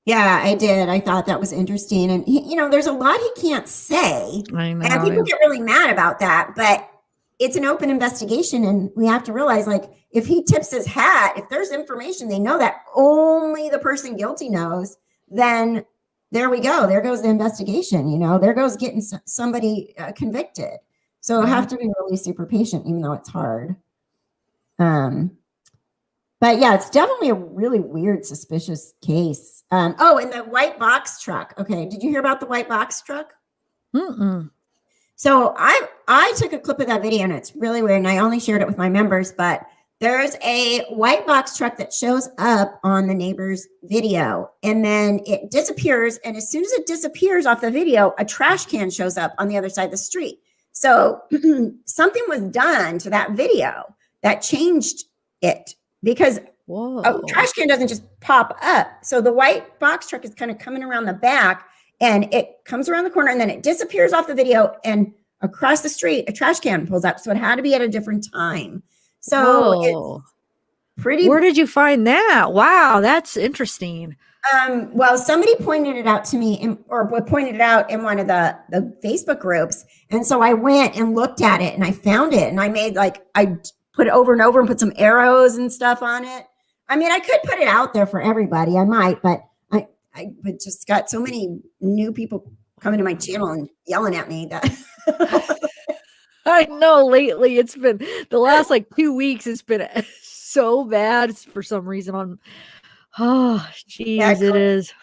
Yeah, I did. I thought that was interesting. And, there's a lot he can't say. I know. And people get really mad about that. But it's an open investigation. And we have to realize, like, if he tips his hat, if there's information they know that only the person guilty knows, then there we go. There goes the investigation. There goes getting somebody convicted. So I have to be really super patient, even though it's hard. But yeah, it's definitely a really weird, suspicious case. Oh, and the white box truck. Okay, did you hear about the white box truck? Mm-mm. So I took a clip of that video, and it's really weird, and I only shared it with my members, but there's a white box truck that shows up on the neighbor's video, and then it disappears, and as soon as it disappears off the video, a trash can shows up on the other side of the street. So something was done to that video that changed it, because a trash can doesn't just pop up. So the white box truck is kind of coming around the back, and it comes around the corner, and then it disappears off the video, and across the street, a trash can pulls up. So it had to be at a different time. So it's pretty. Where did you find that? Wow, that's interesting. Well, somebody pointed it out to me, or pointed it out in one of the Facebook groups. And so I went and looked at it, and I found it, and I made I put it over and over and put some arrows and stuff on it. I mean, I could put it out there for everybody. I might, but I just got so many new people coming to my channel and yelling at me that I know lately it's been the last 2 weeks. It's been so bad for some reason it is.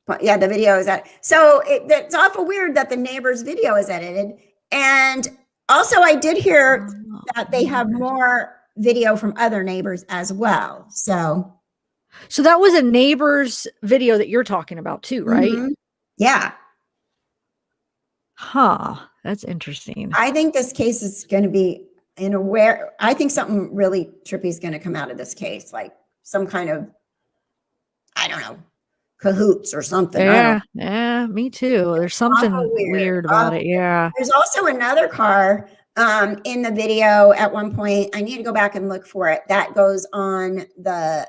But yeah, the video is that. So it's awful weird that the neighbor's video is edited. And also I did hear that they have more video from other neighbors as well. So that was a neighbor's video that you're talking about too, right? Mm-hmm. Yeah. Huh. That's interesting. I think this case is going to be I think something really trippy is going to come out of this case, like some kind of, I don't know, cahoots or something. Yeah, me too. There's something weird about it. Yeah. There's also another car in the video at one point. I need to go back and look for it. That goes on the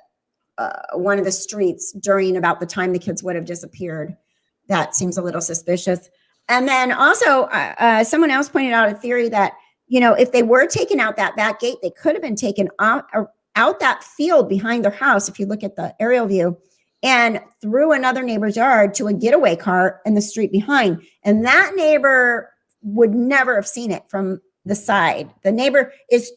one of the streets during about the time the kids would have disappeared. That seems a little suspicious. And then also someone else pointed out a theory that, if they were taken out that back gate, they could have been taken out that field behind their house. If you look at the aerial view, and through another neighbor's yard to a getaway car in the street behind. And that neighbor would never have seen it from the side. The neighbor is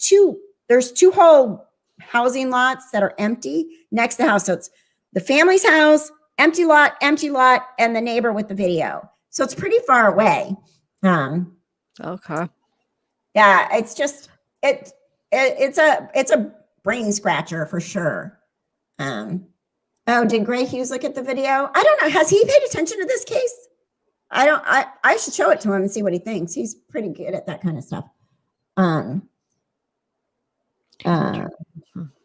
there's two whole housing lots that are empty next to the house. So it's the family's house, empty lot, and the neighbor with the video. So it's pretty far away. Okay. Yeah, it's just it's a brain scratcher for sure. Oh, did Gray Hughes look at the video? I don't know. Has he paid attention to this case? I should show it to him and see what he thinks. He's pretty good at that kind of stuff.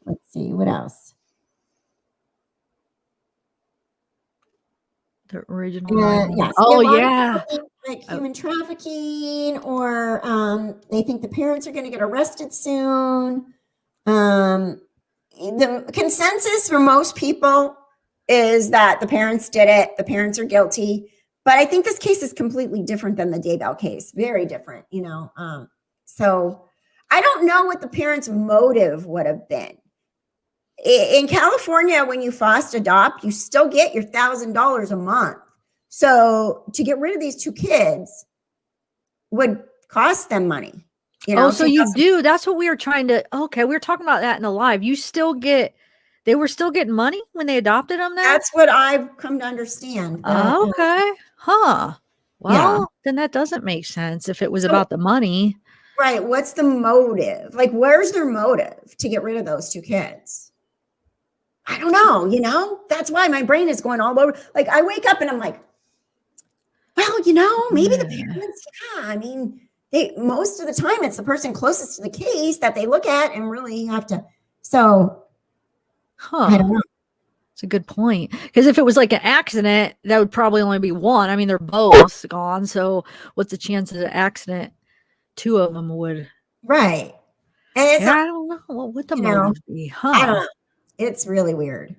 Let's see, what else? The original. Yes. Oh, yeah. Like human trafficking, or they think the parents are going to get arrested soon. The consensus for most people is that the parents did it. The parents are guilty. But I think this case is completely different than the Daybell case. Very different, So I don't know what the parents' motive would have been. In California, when you foster adopt, you still get your $1,000 a month. So to get rid of these two kids would cost them money. So you do. That's what we were trying to. Okay, we were talking about that in the live. They were still getting money when they adopted them. Then that's what I've come to understand. Okay, huh? Well, then that doesn't make sense if it was about the money, right? What's the motive? Where's their motive to get rid of those two kids? I don't know. That's why my brain is going all over. I wake up and I'm like, well, maybe the parents. Yeah, I mean. Most of the time, it's the person closest to the case that they look at and really have to. So, I don't know. It's a good point. Because if it was like an accident, that would probably only be one. I mean, they're both gone. So, what's the chance of an accident? Two of them would. Right. And it's I don't know. What would the motive be? Huh? I don't know. It's really weird.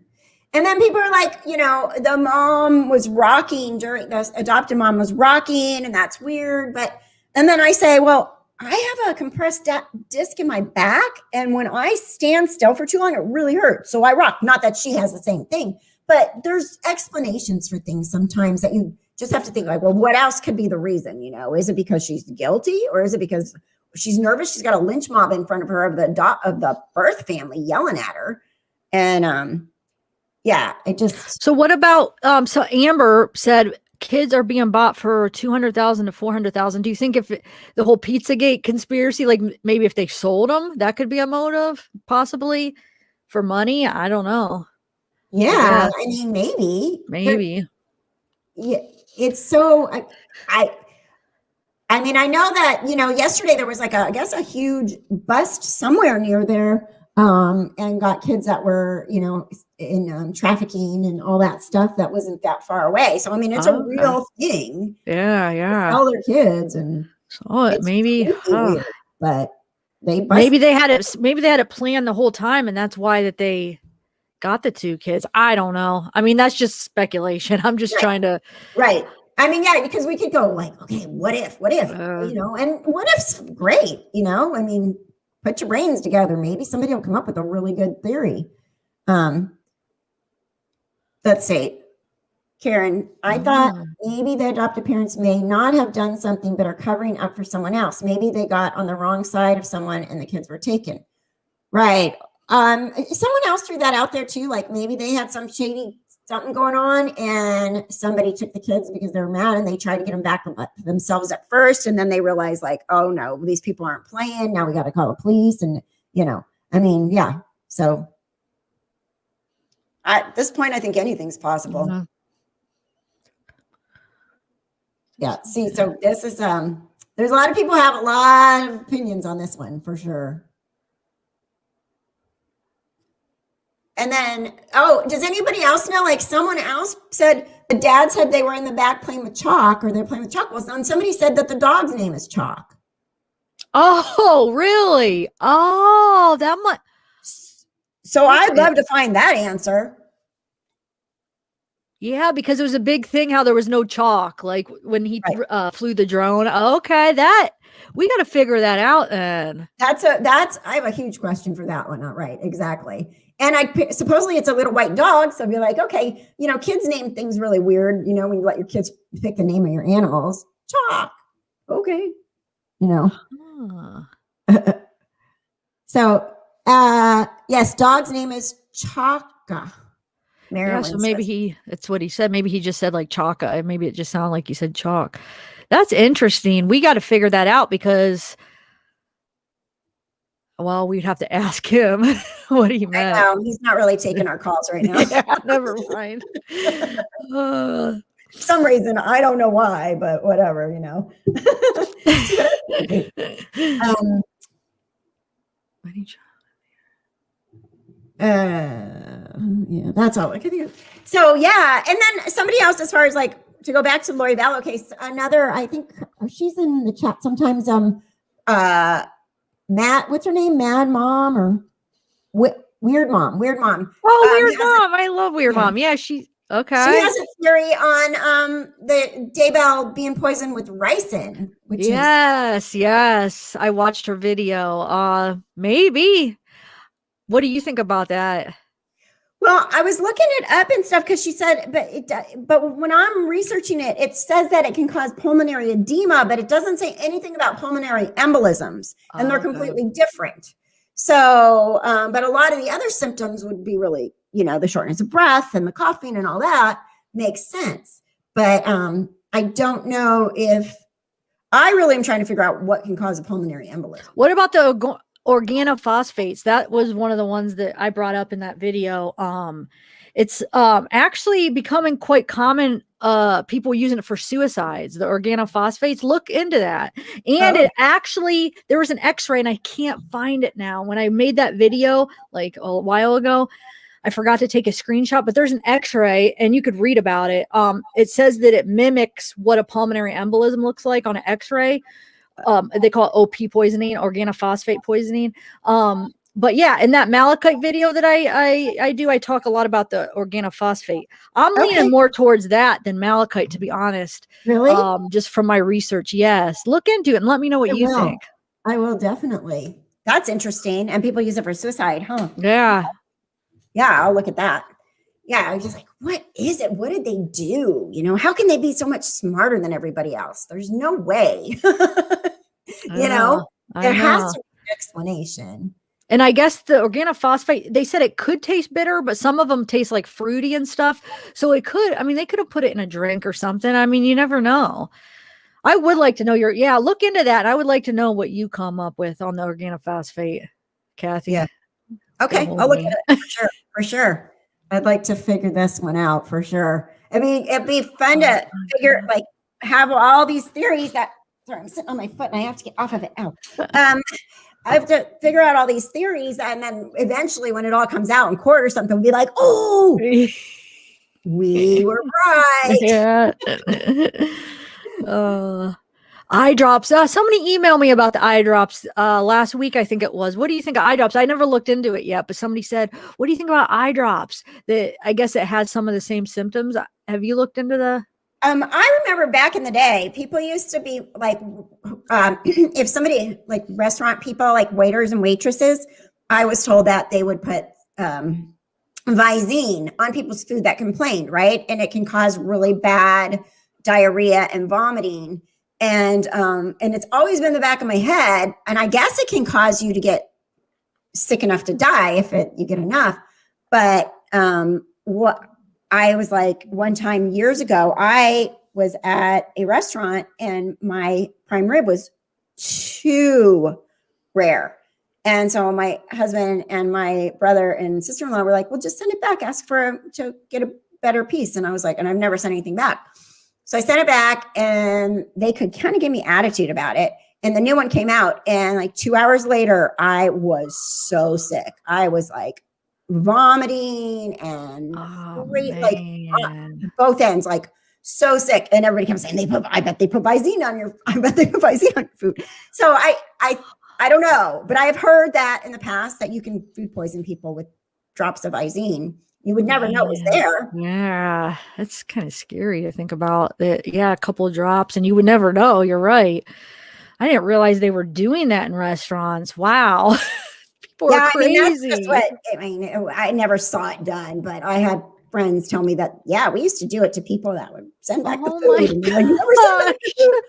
And then people are like, the mom was rocking the adopted mom was rocking, and that's weird. And then I say, well, I have a compressed disc in my back. And when I stand still for too long, it really hurts. So I rock. Not that she has the same thing, but there's explanations for things sometimes that you just have to think well, what else could be the reason? Is it because she's guilty, or is it because she's nervous. She's got a lynch mob in front of her of the birth family yelling at her. And yeah, it just. So what about so Amber said kids are being bought for 200,000 to 400,000. Do you think if the whole Pizzagate conspiracy, like maybe if they sold them, that could be a motive, possibly for money? I don't know. Yeah, I mean, maybe. Yeah, it's so. I mean, I know that, you know, yesterday there was like I guess a huge bust somewhere near there, and got kids that were, you know, in trafficking and all that stuff that wasn't that far away. So I mean, it's a real thing. Yeah. All their kids, and maybe, weird, but maybe they had it planned the whole time, and that's why that they got the 2 kids. I don't know. I mean, that's just speculation. I'm just trying to. Right. I mean, yeah, because we could go like, okay, what if, you know, and what if's great, you know, I mean, put your brains together. Maybe somebody will come up with a really good theory. Let's see. Karen, I thought maybe the adoptive parents may not have done something, but are covering up for someone else. Maybe they got on the wrong side of someone and the kids were taken. Right. Someone else threw that out there too. Like maybe they had some shady something going on and somebody took the kids because they were mad and they tried to get them back themselves at first. And then they realized like, oh no, these people aren't playing. Now we got to call the police. And, you know, I mean, yeah. So at this point, I think anything's possible. Mm-hmm. Yeah. See, so this is, there's a lot of people have a lot of opinions on this one for sure. And then, does anybody else know? Like someone else said the dad said they were in the back playing with chalk, or they're playing with chalk. Well, somebody said that the dog's name is Chalk. Oh, really? Oh, that might. So I'd love to find that answer. Yeah, because it was a big thing how there was no chalk, like when he flew the drone. Okay, we got to figure that out then. I have a huge question for that one. Right, exactly. And supposedly it's a little white dog. So be like, okay, you know, kids name things really weird, you know, when you let your kids pick the name of your animals. Chalk. Okay. You know. So, yes, dog's name is Chaka. Yeah, so maybe it's what he said. Maybe he just said like Chaka. Maybe it just sounded like he said chalk. That's interesting. We got to figure that out because, well, we'd have to ask him what he meant. I know. He's not really taking our calls right now. Yeah, never mind. For some reason, I don't know why, but whatever, you know. Yeah, that's all I can do. So yeah, and then somebody else, as far as like to go back to Lori Vallow case, another, I think she's in the chat sometimes. Matt, what's her name? Mad Mom or Weird Mom? Weird Mom. Oh, Weird Mom! I love Weird Mom. Yeah, she's okay. She has a theory on the Daybell being poisoned with ricin. Yes. I watched her video. Maybe. What do you think about that? Well, I was looking it up and stuff because she said, but when I'm researching it, it says that it can cause pulmonary edema, but it doesn't say anything about pulmonary embolisms, and they're completely different. So, but a lot of the other symptoms would be really, you know, the shortness of breath and the coughing and all that makes sense. But I don't know if I really am trying to figure out what can cause a pulmonary embolism. What about the organophosphates? That was one of the ones that I brought up in that video. It's actually becoming quite common. People using it for suicides, the organophosphates. Look into that. And it actually, there was an x-ray and I can't find it now. When I made that video like a while ago, I forgot to take a screenshot, but there's an x-ray and you could read about it. It says that it mimics what a pulmonary embolism looks like on an x-ray. They call it OP poisoning, organophosphate poisoning. But yeah, in that malachite video that I do, I talk a lot about the organophosphate. I'm leaning more towards that than malachite, to be honest. Really? Just from my research. Yes. Look into it and let me know what you think. I will definitely. That's interesting. And people use it for suicide, huh? Yeah. Yeah, I'll look at that. Yeah, I was just like, what is it? What did they do? You know, how can they be so much smarter than everybody else? There's no way. You know, There has to be an explanation. And I guess the organophosphate, they said it could taste bitter, but some of them taste like fruity and stuff. So it could, I mean, they could have put it in a drink or something. I mean, you never know. I would like to know look into that. I would like to know what you come up with on the organophosphate, Kathy. Yeah. Okay. I'll look at it for sure. I'd like to figure this one out for sure. I mean, it'd be fun to figure, like, have all these theories that, sorry, I'm sitting on my foot and I have to get off of it. Oh, I have to figure out all these theories. And then eventually when it all comes out in court or something, we'll be like, oh, we were right. Yeah. Eye drops. Somebody emailed me about the eye drops last week, I think it was. What do you think of eye drops? I never looked into it yet, but somebody said, what do you think about eye drops? That I guess it has some of the same symptoms. Have you looked into the? I remember back in the day, people used to be like, if somebody, like restaurant people, like waiters and waitresses, I was told that they would put Visine on people's food that complained, right? And it can cause really bad diarrhea and vomiting. And it's always been in the back of my head. And I guess it can cause you to get sick enough to die if you get enough. But what I was like, one time years ago, I was at a restaurant and my prime rib was too rare. And so my husband and my brother and sister-in-law were like, well, just send it back, ask to get a better piece. And I was like, and I've never sent anything back. So I sent it back and they could kind of give me attitude about it. And the new one came out and like 2 hours later, I was so sick. I was like vomiting and like both ends, like so sick. And everybody kept saying, I bet they put Visine on your food. So I don't know, but I have heard that in the past that you can food poison people with drops of Visine. You would never know it was there. Yeah, that's kind of scary to think about. Yeah, a couple of drops and you would never know. You're right. I didn't realize they were doing that in restaurants. Wow. People are crazy. I mean, that's just I never saw it done, but I had friends tell me that, yeah, we used to do it to people that would send back the food. And like, you never send back the food.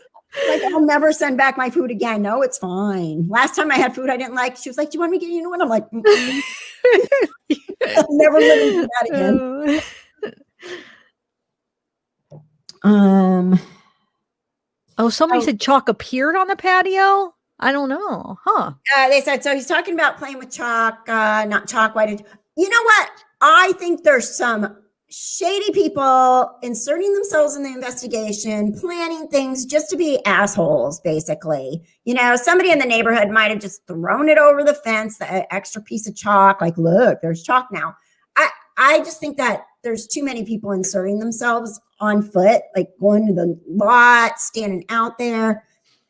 Like, I'll never send back my food again. No, it's fine. Last time I had food I didn't like, she was like, do you want me to get you a new one? I'm like, I'll never let me do that again. Somebody said chalk appeared on the patio. I don't know. Huh. They said, so he's talking about playing with chalk, not chalk. Why did you know what? I think there's some shady people inserting themselves in the investigation, planning things just to be assholes, basically. You know, somebody in the neighborhood might have just thrown it over the fence, the extra piece of chalk, like, look, there's chalk now. I just think that there's too many people inserting themselves on foot, like going to the lot, standing out there.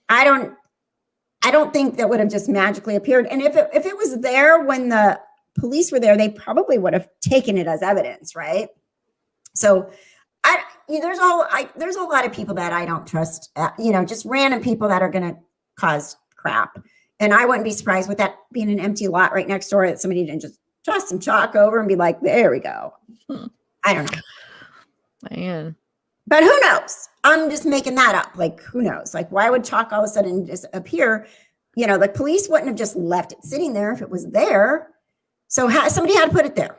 I don't think that would have just magically appeared. And if it was there when the police were there, they probably would have taken it as evidence, right? So there's a lot of people that I don't trust, just random people that are going to cause crap. And I wouldn't be surprised with that being an empty lot right next door that somebody didn't just toss some chalk over and be like, there we go. I don't know. Man. But who knows? I'm just making that up. Like, who knows? Like, why would chalk all of a sudden just appear? You know, the police wouldn't have just left it sitting there if it was there. So somebody had to put it there.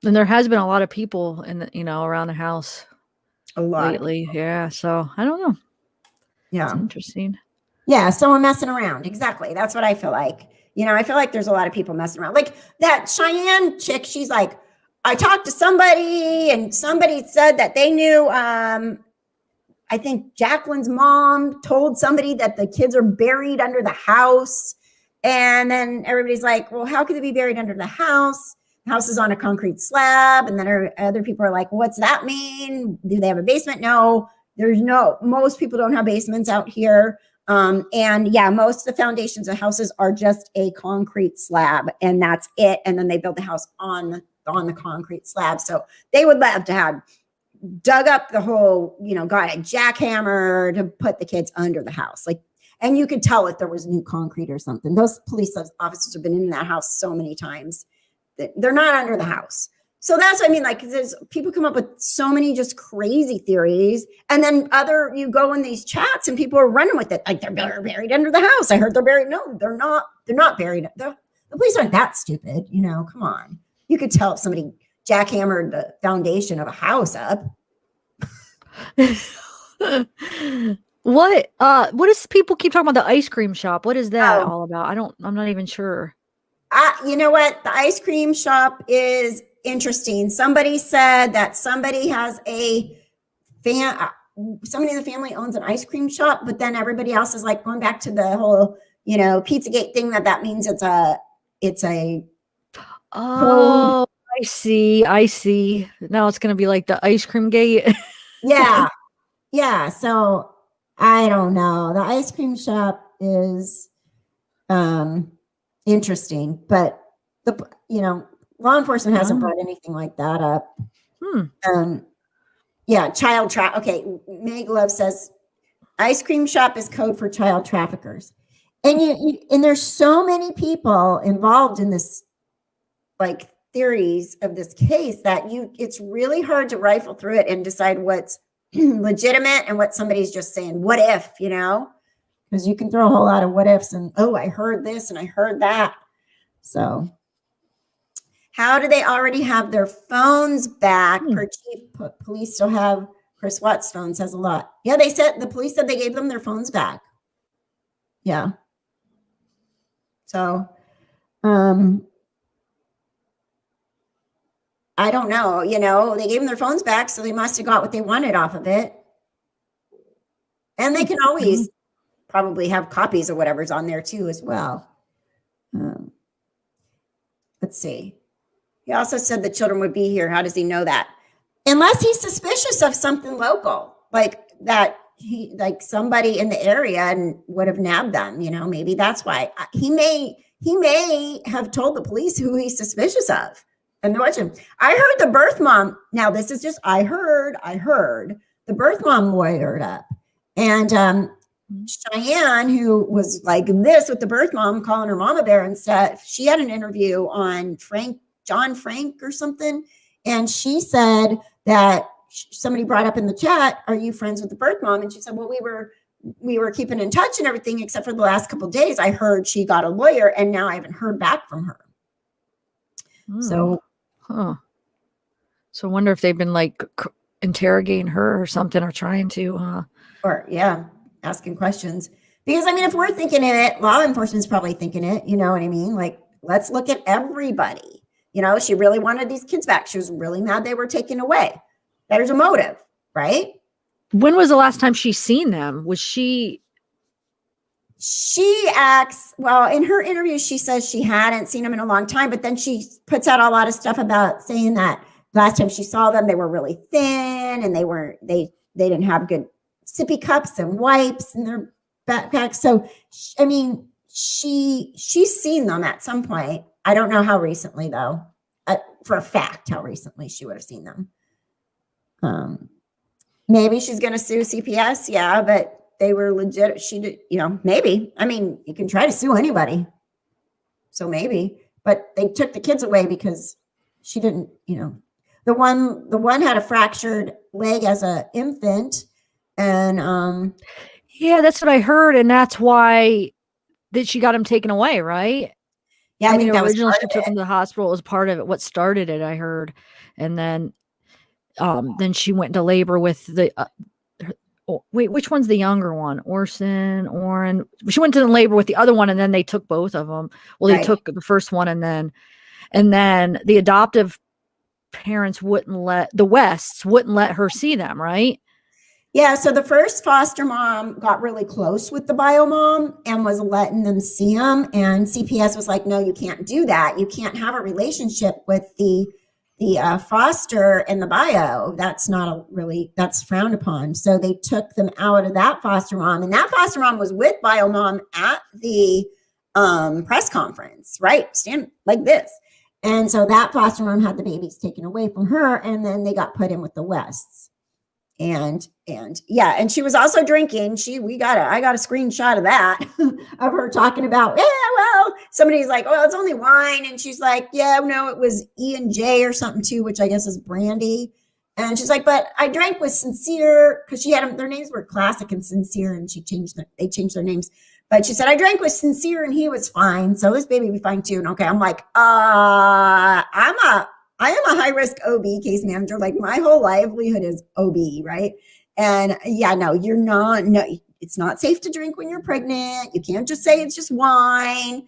And there has been a lot of people around the house lately. Of yeah. So I don't know. Yeah. That's interesting. Yeah. Someone messing around. Exactly. That's what I feel like. I feel like there's a lot of people messing around. Like that Cheyenne chick, she's like, I talked to somebody and somebody said that they knew, I think Jacqueline's mom told somebody that the kids are buried under the house. And then everybody's like, well, how could they be buried under the house? The house is on a concrete slab. And then other people are like, what's that mean? Do they have a basement? No, most people don't have basements out here. And yeah, most of the foundations of houses are just a concrete slab and that's it. And then they build the house on the concrete slab. So they would love to have dug up the whole, got a jackhammer to put the kids under the house. Like, and you could tell if there was new concrete or something. Those police officers have been in that house so many times that they're not under the house. So that's what I mean. Like, there's people come up with so many just crazy theories, and then you go in these chats and people are running with it. Like, they're buried under the house. I heard they're buried. No, they're not. They're not buried. The police aren't that stupid. You know, come on. You could tell if somebody jackhammered the foundation of a house up. What does people keep talking about the ice cream shop? What is that all about? I'm not even sure. You know what? The ice cream shop is interesting. Somebody said that somebody has somebody in the family owns an ice cream shop, but then everybody else is like going back to the whole, you know, Pizzagate thing, that means it's a oh, I see. Now it's going to be like the ice cream gate. Yeah. So I don't know. The ice cream shop is interesting, but law enforcement hasn't brought anything like that up. Child traffic. Okay, Meg Love says ice cream shop is code for child traffickers, and and there's so many people involved in this, like, theories of this case, that it's really hard to rifle through it and decide what's legitimate and what somebody's just saying, what if, because you can throw a whole lot of what ifs and, oh, I heard this and I heard that. So how do they already have their phones back? Per chief, police still have Chris Watt's phone, says a lot. Yeah, the police said they gave them their phones back. Yeah. So, I don't know, they gave them their phones back, so they must have got what they wanted off of it. And they can always probably have copies of whatever's on there too as well. Let's see. He also said the children would be here. How does he know that? Unless he's suspicious of something local, like that somebody in the area and would have nabbed them, maybe that's why. He may have told the police who he's suspicious of. And watch him. I heard the birth mom. Now this is just, I heard the birth mom lawyered up. And Cheyenne, who was like this with the birth mom, calling her mama bear and stuff, she had an interview on John Frank or something. And she said that somebody brought up in the chat, are you friends with the birth mom? And she said, well, we were keeping in touch and everything, except for the last couple of days. I heard she got a lawyer and now I haven't heard back from her. So, So I wonder if they've been like interrogating her or something, or trying to, or asking questions. Because if we're thinking it, law enforcement's probably thinking it. You know what I mean? Like, let's look at everybody. She really wanted these kids back. She was really mad they were taken away. There's a motive, right? When was the last time she seen them? Was she acts, well, in her interview, she says she hadn't seen them in a long time, but then she puts out a lot of stuff about saying that last time she saw them, they were really thin and they didn't have good sippy cups and wipes in their backpacks. So, she's seen them at some point. I don't know how recently though, for a fact, how recently she would have seen them. Maybe she's going to sue CPS. Yeah, but they were legit. She did, maybe. You can try to sue anybody. So maybe, but they took the kids away because she didn't, the one had a fractured leg as an infant. And yeah, that's what I heard. And that's why that she got him taken away, right? Yeah, I think that originally was she took him to the hospital. It was part of it. What started it, I heard. And then she went into labor with the wait, which one's the younger one? Orrin. She went into labor with the other one, and then they took both of them. Well, they took the first one, and then the adoptive parents the Wests wouldn't let her see them, right? Yeah. So the first foster mom got really close with the bio mom and was letting them see them, and CPS was like, no, you can't do that. You can't have a relationship with the foster and the bio. That's that's frowned upon. So they took them out of that foster mom, and that foster mom was with bio mom at the press conference, right? Stand like this. And so that foster mom had the babies taken away from her, and then they got put in with the Wests. And yeah, and she was also drinking. I got a screenshot of that of her talking about, yeah, well, somebody's like, oh, it's only wine. And she's like, yeah, no, it was E&J or something too, which I guess is brandy. And she's like, but I drank with Sincere, because she had their names were Classic and Sincere, and they changed their names. But she said, I drank with Sincere and he was fine. So this baby will be fine too. And okay, I'm like, I am a high-risk OB case manager. Like my whole livelihood is OB, right? And yeah, no, it's not safe to drink when you're pregnant. You can't just say it's just wine,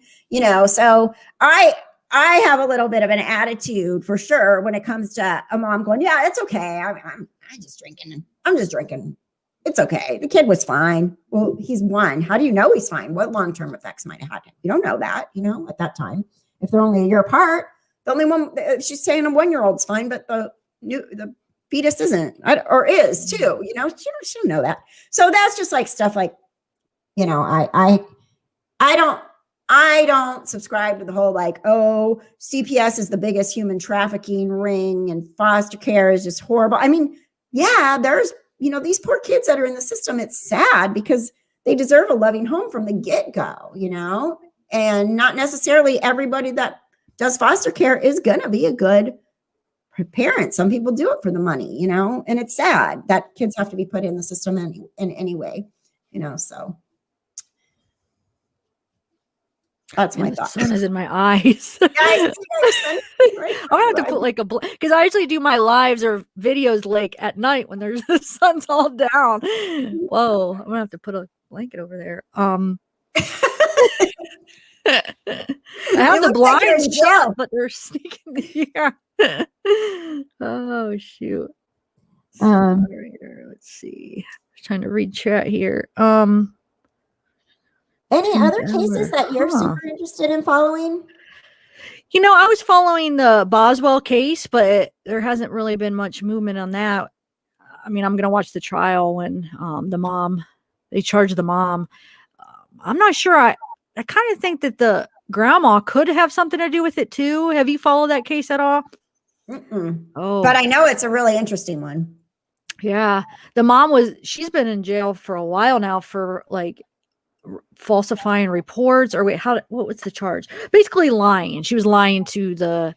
so I have a little bit of an attitude for sure when it comes to a mom going, yeah, it's okay. I'm just drinking. I'm just drinking. It's okay. The kid was fine. Well, he's one. How do you know he's fine? What long-term effects might have had? You don't know that, at that time. If they're only a year apart, the only one, she's saying a 1-year-old's fine, but the fetus isn't, or is too, she don't know that. So that's just like stuff like, I don't subscribe to the whole like, oh, CPS is the biggest human trafficking ring and foster care is just horrible. I mean, yeah, there's, these poor kids that are in the system. It's sad because they deserve a loving home from the get-go, and not necessarily everybody that does foster care is going to be a good parent. Some people do it for the money, and it's sad that kids have to be put in the system in any way, so. That's my thought. The sun is in my eyes. Guys, I'm gonna have to put like because I usually do my lives or videos like at night when there's the sun's all down. Whoa, I'm gonna have to put a blanket over there. I have the blinds shut, but they're sneaking here. Oh shoot. Let's see. I'm trying to read chat here. Any other cases that you're super interested in following? I was following the Boswell case, but there hasn't really been much movement on that. I mean, I'm going to watch the trial when they charge the mom. I'm not sure. I kind of think that the grandma could have something to do with it too. Have you followed that case at all? Mm-mm. Oh, but I know it's a really interesting one. Yeah. The mom she's been in jail for a while now for like falsifying reports or what was the charge? Basically lying. She was lying to the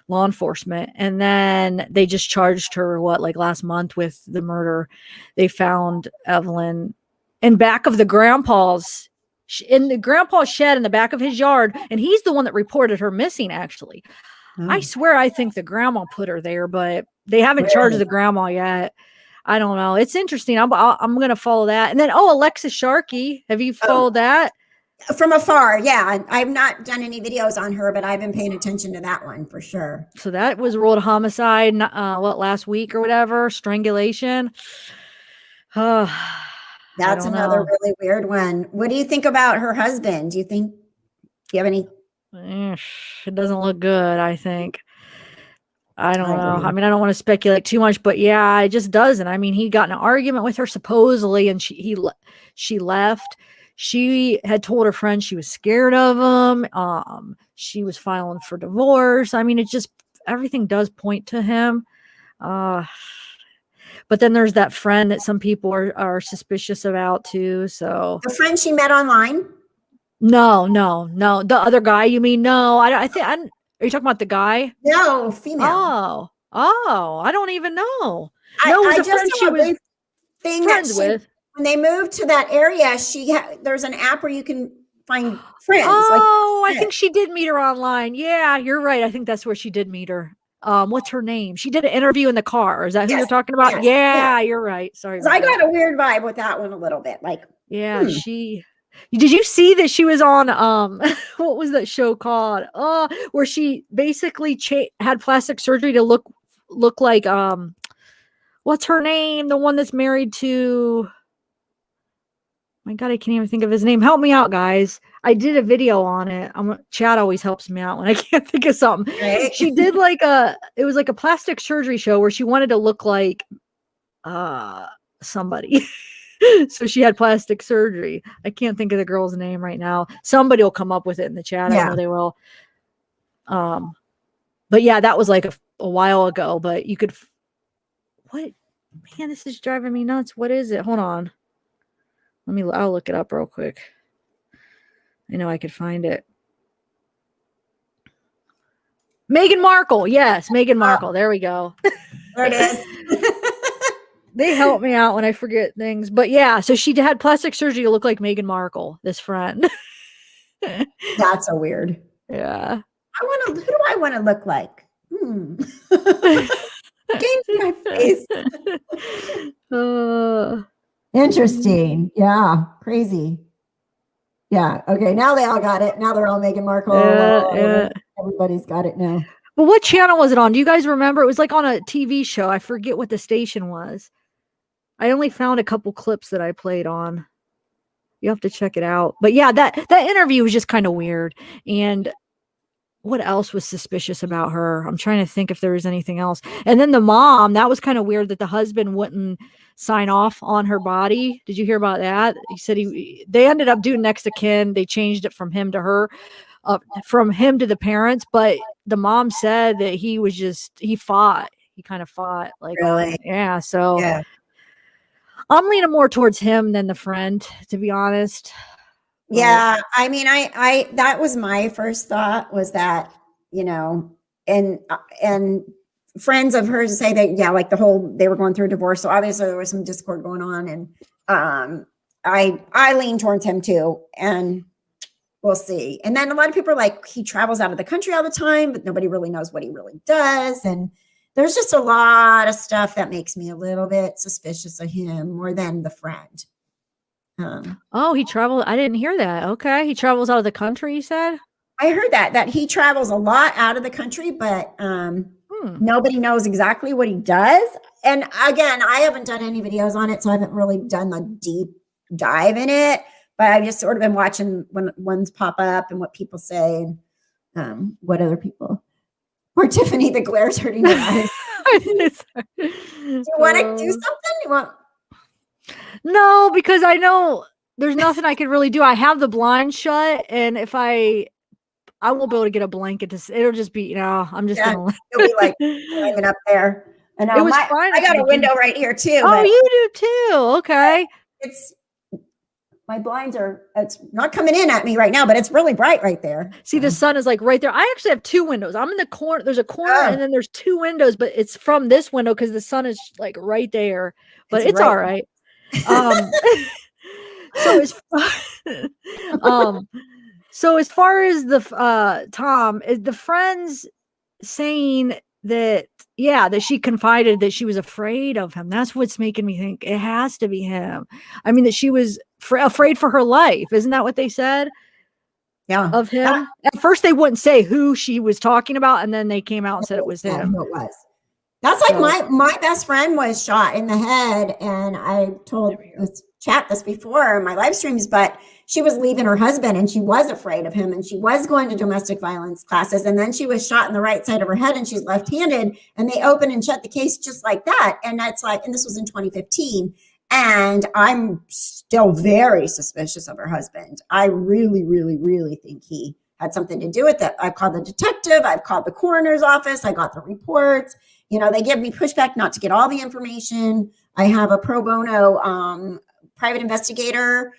law enforcement, and then they just charged her last month with the murder. They found Evelyn in back of the grandpa's shed in the back of his yard, and he's the one that reported her missing actually. I swear I think the grandma put her there, but they haven't charged the grandma yet. I don't know. It's interesting. I'm going to follow that. And then, Alexis Sharkey. Have you followed that? From afar, yeah. I've not done any videos on her, but I've been paying attention to that one for sure. So that was ruled homicide, last week or whatever, strangulation. That's another really weird one. What do you think about her husband? Do you have any? It doesn't look good, I think. I don't know. I mean, I don't want to speculate too much, but yeah, it just doesn't. I mean, he got in an argument with her supposedly, and she left. She had told her friend she was scared of him. She was filing for divorce. I mean, everything does point to him. But then there's that friend that some people are suspicious about too. So the friend she met online? No. The other guy, you mean? No, I think. Are you talking about the guy? No, female. Oh, I don't even know. No, it was a friend she was friends with. When they moved to that area, there's an app where you can find friends. I think she did meet her online. Yeah, you're right. I think that's where she did meet her. What's her name? She did an interview in the car. Is that who you're talking about? Yes, you're right. Sorry. I got a weird vibe with that one a little bit. Did you see that she was on what was that show called? Where she basically had plastic surgery to look like what's her name? The one that's married to my God, I can't even think of his name. Help me out, guys. I did a video on it. Chad always helps me out when I can't think of something. Right? She did it was like a plastic surgery show where she wanted to look like somebody. So she had plastic surgery. I can't think of the girl's name right now. Somebody will come up with it in the chat. I know they will. But yeah, that was like a while ago, but you could, Man, this is driving me nuts. What is it? Hold on. I'll look it up real quick. I know I could find it. Meghan Markle. Yes, Meghan Markle. There we go. There it is. They help me out when I forget things. But yeah, so she had plastic surgery to look like Meghan Markle, this friend. That's so weird. Yeah. Who do I want to look like? Change my face. Interesting. Yeah. Crazy. Yeah. Okay. Now they all got it. Now they're all Meghan Markle. Yeah. Everybody's got it now. But what channel was it on? Do you guys remember? It was like on a TV show. I forget what the station was. I only found a couple clips that I played on. You have to check it out. But yeah, that interview was just kind of weird. And what else was suspicious about her? I'm trying to think if there was anything else. And then the mom, that was kind of weird that the husband wouldn't sign off on her body. Did you hear about that? He said they ended up doing next of kin. They changed it from him to her, from him to the parents. But the mom said that he kind of fought. Like, really? Yeah. So yeah. I'm leaning more towards him than the friend, to be honest. Yeah, I mean, I that was my first thought, was that, you know, and friends of hers say that, yeah, like they were going through a divorce, so obviously there was some discord going on, and I lean towards him too, and we'll see. And then a lot of people are like, he travels out of the country all the time, but nobody really knows what he really does, and there's just a lot of stuff that makes me a little bit suspicious of him more than the friend. He traveled. I didn't hear that. Okay. He travels out of the country, you said? I heard that he travels a lot out of the country, but nobody knows exactly what he does. And again, I haven't done any videos on it, so I haven't really done the deep dive in it, but I've just sort of been watching when ones pop up and what people say, and what other people. Or Tiffany, the glare's hurting your eyes. Do you want to do something? No, because I know there's nothing I could really do. I have the blind shut, and if I won't be able to get a blanket it'll just be, I'm just gonna it'll be like climbing up there. And it was fine. I got a window right here too. Oh, you do too. Okay. My blinds it's not coming in at me right now, but it's really bright right there. See, the sun is like right there. I actually have two windows. I'm in the corner. There's a corner and then there's two windows, but it's from this window because the sun is like right there, but it's all right. So as far as the Tom, the friends saying that, that she confided that she was afraid of him. That's what's making me think it has to be him. I mean, that she was afraid for her life. Isn't that what they said? Yeah. Of him. At first they wouldn't say who she was talking about, and then they came out and said it was him. Who it was. That's like my best friend was shot in the head, and I told this chat this before in my live streams, but she was leaving her husband and she was afraid of him, and she was going to domestic violence classes, and then she was shot in the right side of her head, and she's left-handed, and they opened and shut the case just like that. And that's like, and this was in 2015, and I'm still very suspicious of her husband. I really, really, really think he had something to do with it. I called the detective, I've called the coroner's office, I got the reports. They give me pushback not to get all the information. I have a pro bono private investigator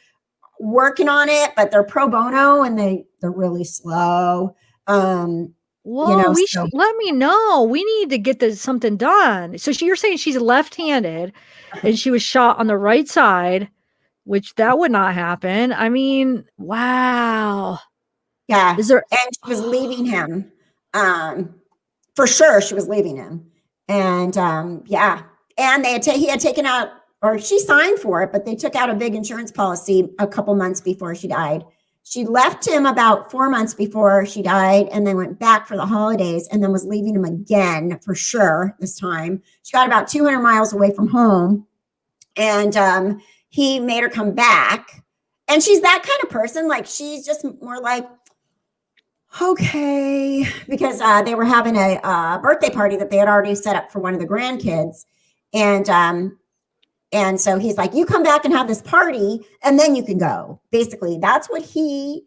working on it, but they're pro bono and they're really slow. Let me know. We need to get something done. So you're saying she's left-handed and she was shot on the right side, which that would not happen. I mean, wow. Yeah. And she was leaving him. For sure she was leaving him. And and he had taken out, or she signed for it, but they took out a big insurance policy a couple months before she died. She left him about 4 months before she died, and then went back for the holidays, and then was leaving him again for sure this time. She got about 200 miles away from home, and he made her come back. And she's that kind of person. Like, she's just more like, okay, because they were having a birthday party that they had already set up for one of the grandkids. And so he's like, you come back and have this party and then you can go. Basically, that's what he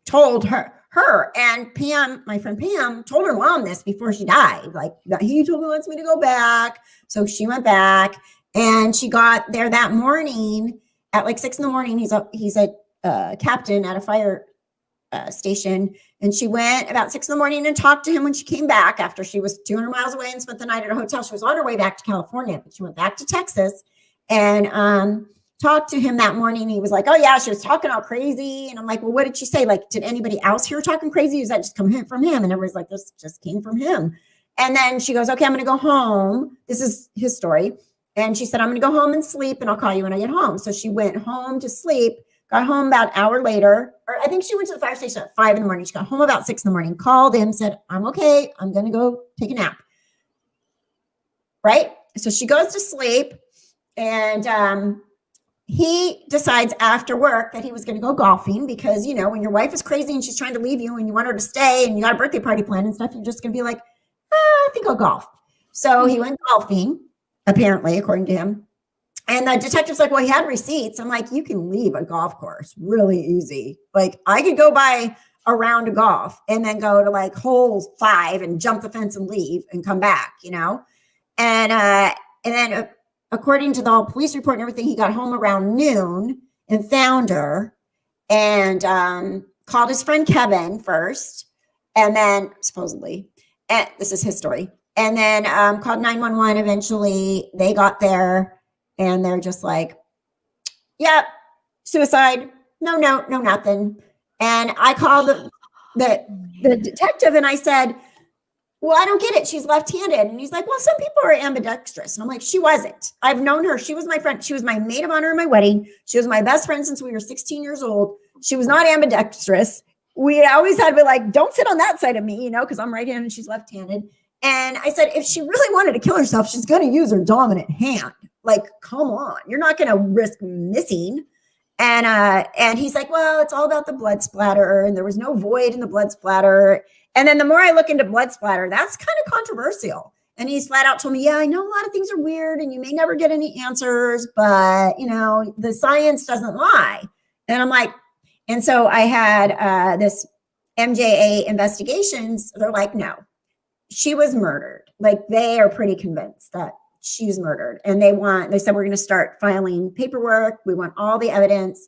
told her her. And Pam, my friend Pam, told her mom this before she died. Like, he told me wants me to go back. So she went back, and she got there that morning at like 6 a.m. He's a captain at a fire station. And she went about 6 a.m. and talked to him when she came back after she was 200 miles away and spent the night at a hotel. She was on her way back to California, but she went back to Texas and talked to him that morning. He was like, oh yeah, she was talking all crazy. And I'm like, well, what did she say? Like, did anybody else hear her talking crazy? Or does that just come from him? And everybody's like, this just came from him. And then she goes, okay, I'm going to go home. This is his story. And she said, I'm going to go home and sleep, and I'll call you when I get home. So she went home to sleep, got home about an hour later, or I think she went to the fire station at 5 a.m. She got home about 6 a.m, called him, said, I'm okay. I'm going to go take a nap. Right? So she goes to sleep, and he decides after work that he was going to go golfing because, you know, when your wife is crazy and she's trying to leave you and you want her to stay and you got a birthday party planned and stuff, you're just going to be like, I think I'll golf. So he went golfing, apparently, according to him. And the detective's like, well, he had receipts. I'm like, you can leave a golf course really easy. Like, I could go by a round of golf and then go to like hole 5 and jump the fence and leave and come back, you know? And then according to the whole police report and everything, he got home around noon and found her and called his friend Kevin first. And then supposedly, and this is his story. And then called 911. Eventually they got there. And they're just like, yeah, suicide. No, nothing. And I called the detective and I said, well, I don't get it. She's left-handed. And he's like, well, some people are ambidextrous. And I'm like, she wasn't. I've known her. She was my friend. She was my maid of honor in my wedding. She was my best friend since we were 16 years old. She was not ambidextrous. We always had to be like, don't sit on that side of me, you know, because I'm right-handed and she's left-handed. And I said, if she really wanted to kill herself, she's going to use her dominant hand. Like, come on, you're not going to risk missing. And he's like, well, it's all about the blood splatter. And there was no void in the blood splatter. And then the more I look into blood splatter, that's kind of controversial. And he's flat out told me, yeah, I know a lot of things are weird and you may never get any answers, but you know, the science doesn't lie. And I'm like, and so I had this MJA investigations. They're like, no, she was murdered. Like, they are pretty convinced that she was murdered. And they said, we're going to start filing paperwork. We want all the evidence.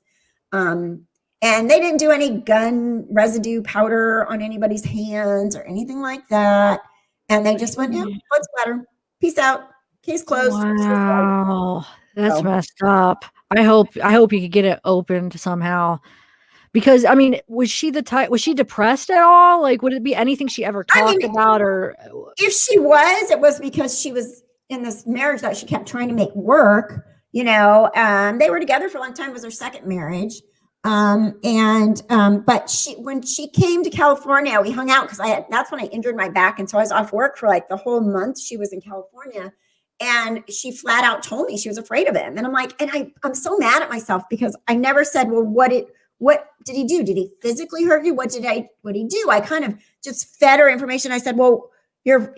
And they didn't do any gun residue powder on anybody's hands or anything like that. And they just went, yeah, blood splatter. Peace out. Case closed. Wow. That's messed up. I hope you could get it opened somehow. Because I mean, was she depressed at all? Like, would it be anything she ever talked about? Or if she was, it was because she was in this marriage that she kept trying to make work, you know. They were together for a long time. It was her second marriage. But when she came to California, we hung out because that's when I injured my back. And so I was off work for like the whole month she was in California. And she flat out told me she was afraid of him. And I'm like, and I'm so mad at myself because I never said, well, what did he do? Did he physically hurt you? What did he do? I kind of just fed her information. I said, well,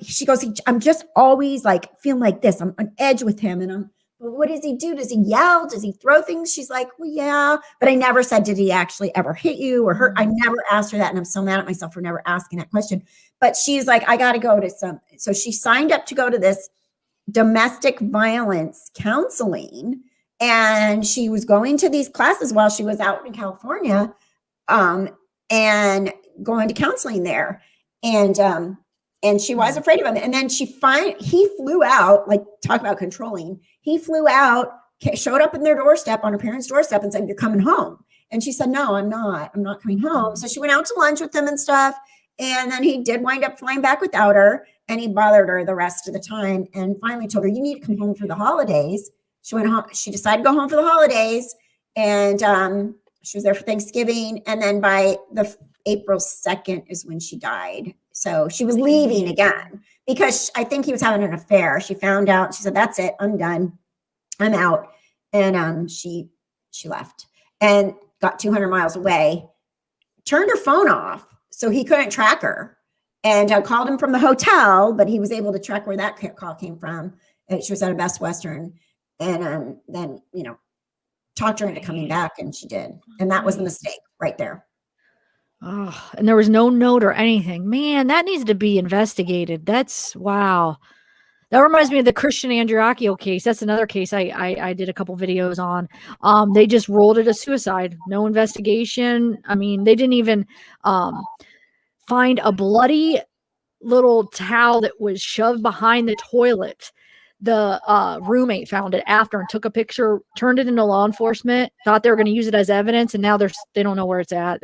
she goes, I'm just always like feeling like this. I'm on edge with him. And well, what does he do? Does he yell? Does he throw things? She's like, well, yeah. But I never said, did he actually ever hit you or hurt? I never asked her that. And I'm so mad at myself for never asking that question. But she's like, I got to go to so she signed up to go to this domestic violence counseling. And she was going to these classes while she was out in California and going to counseling there. And she was afraid of him. And then he flew out, like, talk about controlling. He flew out, showed up in their doorstep, on her parents' doorstep, and said, you're coming home. And she said, no, I'm not coming home. So she went out to lunch with them and stuff. And then he did wind up flying back without her. And he bothered her the rest of the time and finally told her, you need to come home for the holidays. She went home. She decided to go home for the holidays. And she was there for Thanksgiving. And then by April 2nd is when she died. So she was leaving again because I think he was having an affair. She found out. She said, that's it. I'm done. I'm out. And she left and got 200 miles away, turned her phone off so he couldn't track her, and called him from the hotel, but he was able to track where that call came from. And she was at a Best Western, and then, talked her into coming back, and she did. And that was the mistake right there. Oh, and there was no note or anything. Man, that needs to be investigated. That's wow. That reminds me of the Christian Andreacchio case. That's another case I did a couple videos on. They just ruled it a suicide. No investigation. I mean, they didn't even find a bloody little towel that was shoved behind the toilet. The roommate found it after and took a picture, turned it into law enforcement, thought they were going to use it as evidence, and now they don't know where it's at.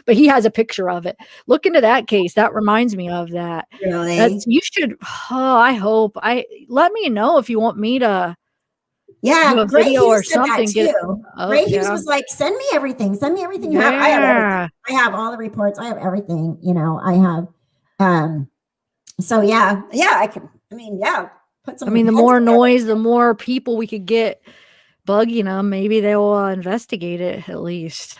But he has a picture of it. Look into that case. That reminds me of that. Really? You should. Oh, I hope. Let me know if you want me to. Yeah, do a Gray video or Hughes said that something. too. Gray Hughes was like, "Send me everything. Send me everything you have. I have everything. I have all the reports. I have everything. You know, I have." So yeah, I can. I mean, yeah. I mean, the more noise, the more people we could get bugging them. Maybe they will investigate it at least.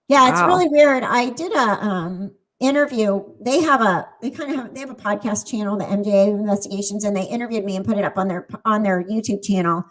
Yeah, it's really weird. I did a interview. They have a podcast channel, the MJA Investigations, and they interviewed me and put it up on their YouTube channel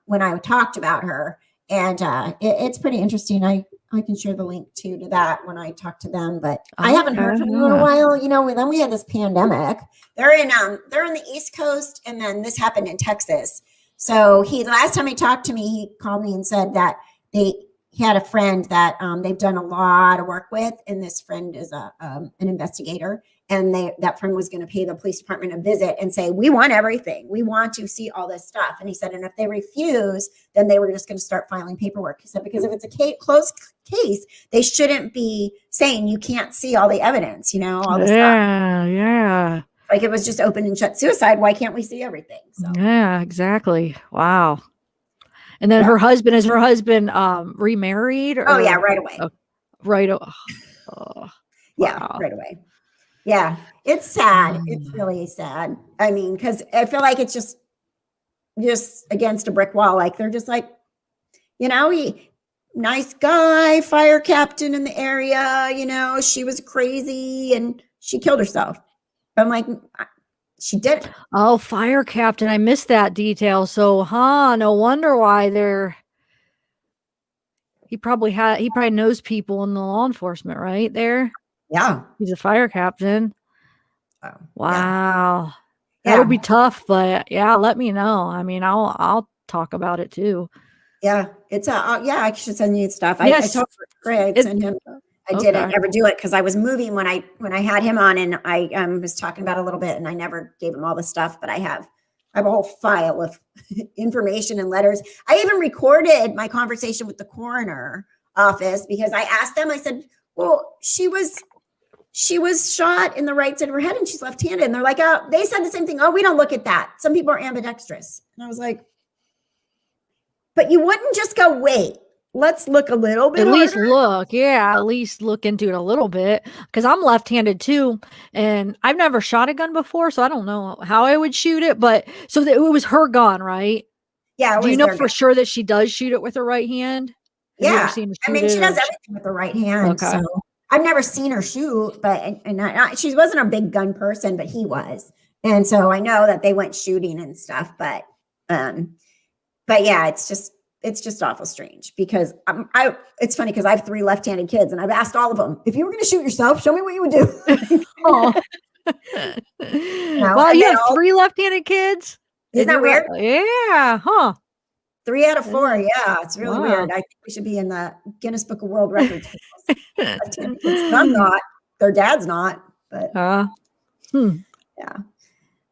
when I talked about her, and it's pretty interesting. I can share the link to that when I talk to them, but I haven't heard from them in a while. You know, then we had this pandemic. They're in the East Coast, and then this happened in Texas. So the last time he talked to me, he called me and said that he had a friend that they've done a lot of work with, and this friend is an investigator, and that friend was going to pay the police department a visit and say, "We want everything. We want to see all this stuff." And he said, and if they refuse, then they were just going to start filing paperwork. He said, because if it's a closed case, they shouldn't be saying you can't see all the evidence, you know, all this stuff. Yeah. Like it was just open and shut suicide. Why can't we see everything? So. Yeah, exactly. Wow. And then her husband remarried? Or? Oh yeah, right away. Right. Yeah, wow. right away. Yeah, it's sad. It's really sad. I mean, because I feel like it's just against a brick wall. Like they're just like, you know, nice guy, fire captain in the area. You know, she was crazy and she killed herself. I'm like, she did it. Oh, fire captain. I missed that detail. So, no wonder why he probably knows people in the law enforcement, right there. Yeah. He's a fire captain. Oh, wow. Yeah. That'll be tough, but yeah, let me know. I mean, I'll talk about it too. Yeah. It's I should send you stuff. Yes. I told Greg, I'd send him. I didn't ever do it because I was moving when I had him on, and I was talking about it a little bit, and I never gave him all the stuff, but I have a whole file of information and letters. I even recorded my conversation with the coroner office because I asked them, I said, well, she was shot in the right side of her head and she's left-handed. And they're like, oh, they said the same thing. Oh, we don't look at that. Some people are ambidextrous. And I was like, but you wouldn't just go, wait, let's look a little bit. At least look into it a little bit, because I'm left-handed too, and I've never shot a gun before, so I don't know how I would shoot it. But so it was her gun, right? Yeah. Do you know for sure that she does shoot it with her right hand? Yeah. I mean, she does everything with the right hand. Okay. So I've never seen her shoot, but she wasn't a big gun person, but he was, and so I know that they went shooting and stuff. But yeah, it's just awful strange because it's funny because I have 3 left-handed kids and I've asked all of them, if you were going to shoot yourself, show me what you would do. Well, you have 3 left-handed kids. Isn't that weird? Yeah. Huh. 3 out of 4. Yeah. It's really weird. I think we should be in the Guinness Book of World Records. I'm not, their dad's not, but yeah.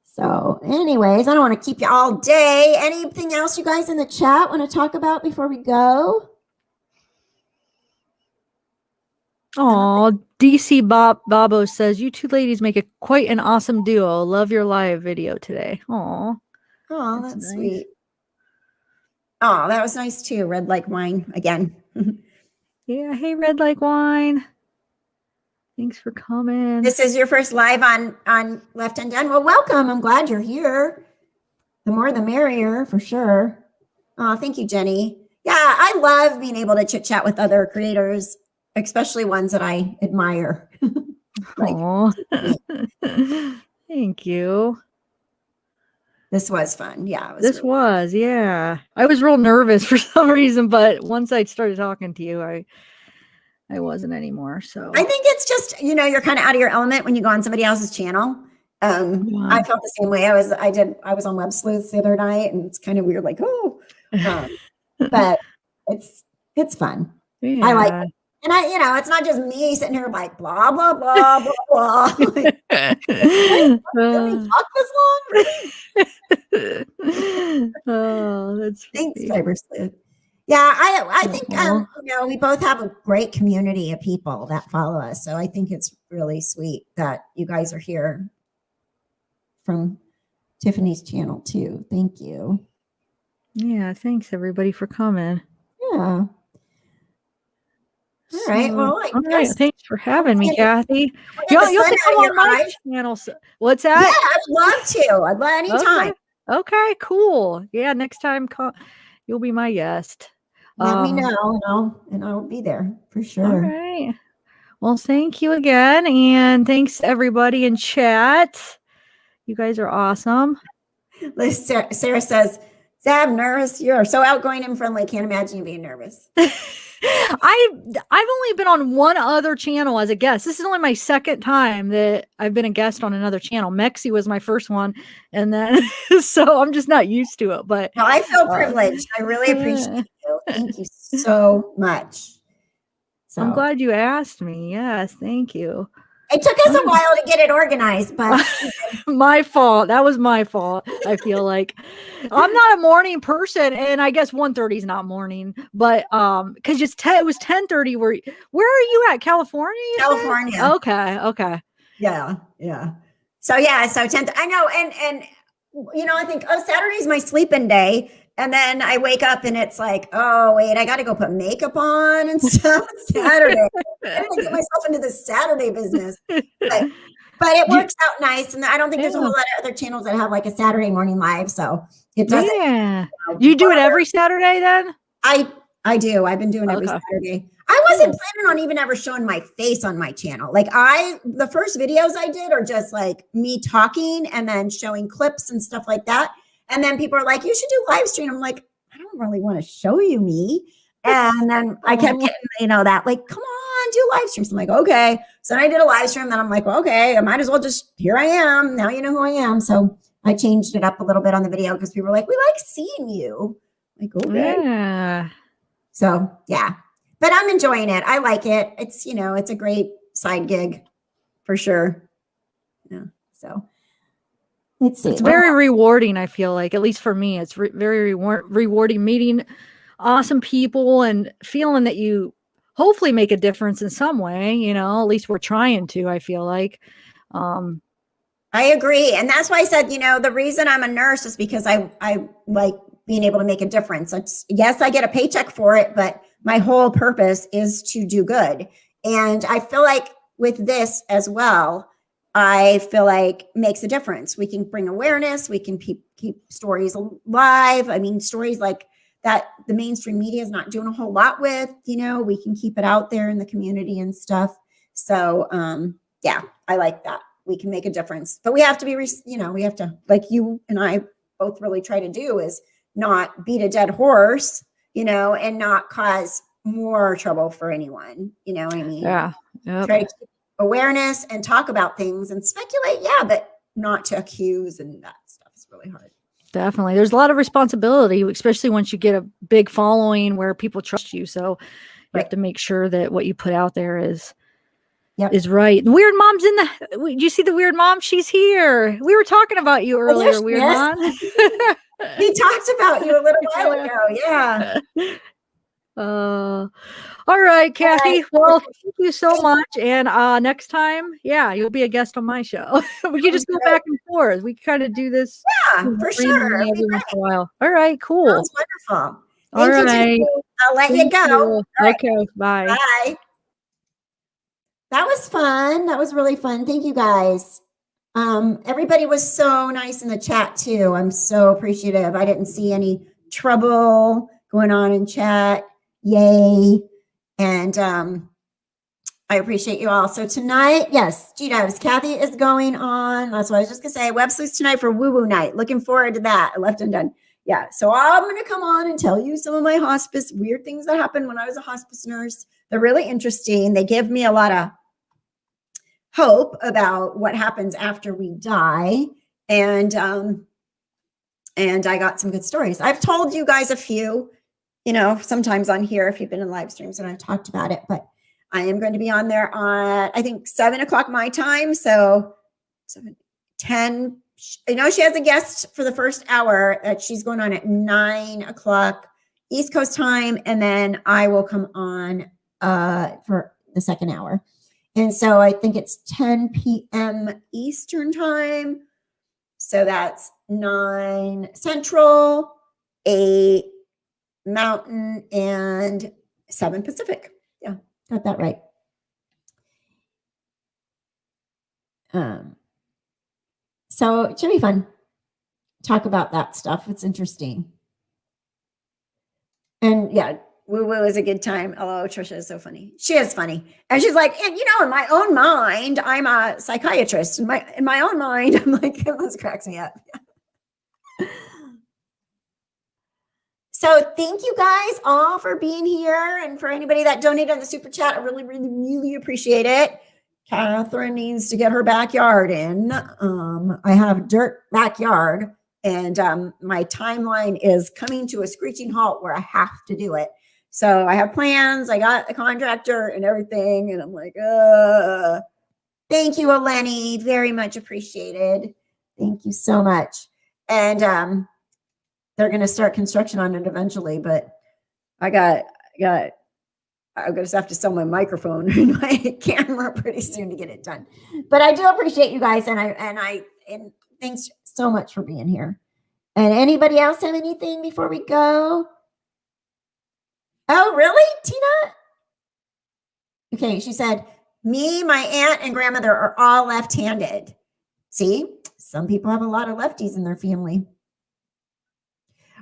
So anyways, I don't want to keep you all day. Anything else you guys in the chat want to talk about before we go? Oh, DC Babo says, you two ladies make quite an awesome duo. Love your live video today. Oh, that's nice. Sweet. Oh, that was nice too. Red like wine again. Yeah. Hey, Red like wine. Thanks for coming. This is your first live on Left Undone. Well, welcome. I'm glad you're here. The more the merrier, for sure. Oh, thank you, Jenny. Yeah, I love being able to chit chat with other creators, especially ones that I admire. Thank you. This was fun. Yeah. Yeah. I was real nervous for some reason, but once I started talking to you, I wasn't anymore. So I think it's just, you're kind of out of your element when you go on somebody else's channel. I felt the same way. I was on Web Sleuths the other night, and it's kind of weird, like, but it's fun. yeah. I like it. And it's not just me sitting here like blah, blah, blah, blah, blah. Like, really talk this long? Really? Oh, that's Thanks, Cyber Sleuth. Yeah, I think we both have a great community of people that follow us. So I think it's really sweet that you guys are here from Tiffany's channel too. Thank you. Yeah, thanks everybody for coming. Yeah. All right. Well, thanks for having me, Kathy. You'll have to come on my channel. What's that? Yeah, I'd love to. I'd love anytime. Okay, cool. Yeah, next time you'll be my guest. Let me know, and I'll be there for sure. All right. Well, thank you again, and thanks everybody in chat. You guys are awesome. Sarah says, "ZAV, nervous? You are so outgoing and friendly. Can't imagine you being nervous." I've only been on one other channel as a guest. This is only my second time that I've been a guest on another channel. Mexi was my first one, and then so I'm just not used to it. But no, I feel privileged. I really appreciate you. Thank you so much. So I'm glad you asked me. Yes, thank you. It took us a while to get it organized, but my fault. That was my fault. I feel like I'm not a morning person, and I guess 1:30 is not morning, but because it was 10:30. Where are you at? California? California. Okay. Yeah. So 10. I know, and I think Saturday's my sleeping day. And then I wake up and it's like, oh, wait, I got to go put makeup on and stuff Saturday. I'm going to get myself into this Saturday business. But it works out nice. And I don't think there's a whole lot of other channels that have like a Saturday morning live. So it doesn't. Yeah. You do it every Saturday then? I do. I've been doing it every Saturday. I wasn't planning on even ever showing my face on my channel. Like the first videos I did are just like me talking and then showing clips and stuff like that. And then people are like, you should do live stream. I'm like, I don't really want to show you me. And then I kept getting, that like, come on, do live streams. I'm like, okay. So then I did a live stream. Then I'm like, well, okay, I might as well just, here I am. Now you know who I am. So I changed it up a little bit on the video because people were like, we like seeing you. Like, okay. Yeah. So yeah, but I'm enjoying it. I like it. It's, it's a great side gig for sure. Yeah. So. Let's see. It's very rewarding, I feel like, at least for me. It's very rewarding meeting awesome people and feeling that you hopefully make a difference in some way, at least we're trying to, I feel like. I agree. And that's why I said, the reason I'm a nurse is because I like being able to make a difference. Yes, I get a paycheck for it, but my whole purpose is to do good. And I feel like with this as well, I feel like makes a difference. We can bring awareness. We can keep stories alive. I mean, stories like that the mainstream media is not doing a whole lot with, we can keep it out there in the community and stuff. So, yeah, I like that. We can make a difference, but we have to be, we have to, like you and I both really try to do, is not beat a dead horse, and not cause more trouble for anyone. You know what I mean? Yeah. Yep. Try to keep awareness and talk about things and speculate. Yeah, but not to accuse, and that stuff is really hard. Definitely. There's a lot of responsibility, especially once you get a big following where people trust you. So you have to make sure that what you put out there is right. The weird mom's do you see the weird mom? She's here. We were talking about you earlier, weird mom. We talked about you a little while ago. Yeah. All right, Kathy. Well, thank you so much. And next time, you'll be a guest on my show. We can just go back and forth. We can kind of do this. Yeah, for sure. Every once in a while. All right, cool. That's wonderful. All right. I'll let you go. Okay, bye. Bye. That was fun. That was really fun. Thank you guys. Everybody was so nice in the chat too. I'm so appreciative. I didn't see any trouble going on in chat. Yay. And I appreciate you all. So tonight, yes, G-Dubs, Kathy is going on. That's what I was just going to say. Web Sleuths tonight for Woo Woo Night. Looking forward to that. Left Undone. Yeah. So I'm going to come on and tell you some of my hospice weird things that happened when I was a hospice nurse. They're really interesting. They give me a lot of hope about what happens after we die. And I got some good stories. I've told you guys a few, sometimes on here if you've been in live streams and I've talked about it, but I am going to be on there on, I think, 7:00 my time. So 10, she has a guest for the first hour that she's going on at 9:00 East Coast time. And then I will come on for the second hour. And so I think it's 10 p.m. Eastern time. So that's 9 Central, 8 Mountain, and 7 Pacific. Yeah, got that right. So it should be fun. Talk about that stuff. It's interesting. And yeah, woo-woo is a good time. Oh, Trisha is so funny. She is funny. And she's like, and in my own mind, I'm a psychiatrist. In my own mind, I'm like, this cracks me up. So thank you guys all for being here. And for anybody that donated on the super chat, I really, really, really appreciate it. Catherine needs to get her backyard in. I have a dirt backyard, and my timeline is coming to a screeching halt where I have to do it. So I have plans. I got a contractor and everything. And I'm like, thank you, Eleni. Very much appreciated. Thank you so much. And they're going to start construction on it eventually, but I'm going to have to sell my microphone and my camera pretty soon to get it done. But I do appreciate you guys. And thanks so much for being here. And anybody else have anything before we go? Oh, really, Tina? Okay, she said, me, my aunt, and grandmother are all left-handed. See, some people have a lot of lefties in their family.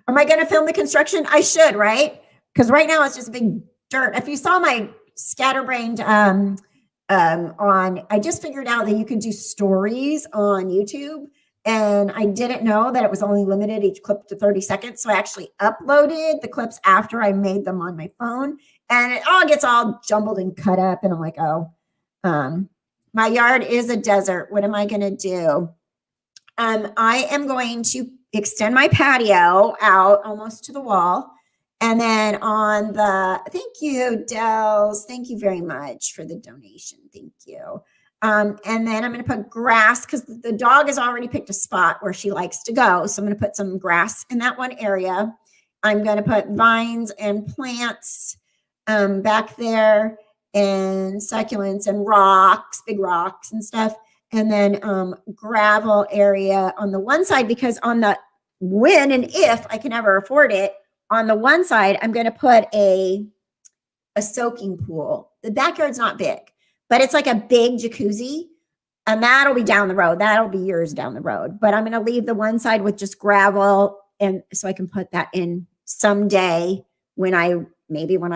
Am I going to film the construction? I should, right? Because right now it's just big dirt. If you saw my scatterbrained I just figured out that you could do stories on YouTube. And I didn't know that it was only limited each clip to 30 seconds. So I actually uploaded the clips after I made them on my phone. And it all gets all jumbled and cut up. And I'm like, my yard is a desert. What am I going to do? I am going to extend my patio out almost to the wall. And then on thank you, Dells. Thank you very much for the donation. Thank you. And then I'm going to put grass because the dog has already picked a spot where she likes to go. So I'm going to put some grass in that one area. I'm going to put vines and plants back there and succulents and rocks, big rocks and stuff. And then gravel area on the one side, because on the when and if I can ever afford it, on the one side, I'm going to put a soaking pool. The backyard's not big, but it's like a big jacuzzi, and that'll be down the road. That'll be years down the road. But I'm going to leave the one side with just gravel, and so I can put that in someday when I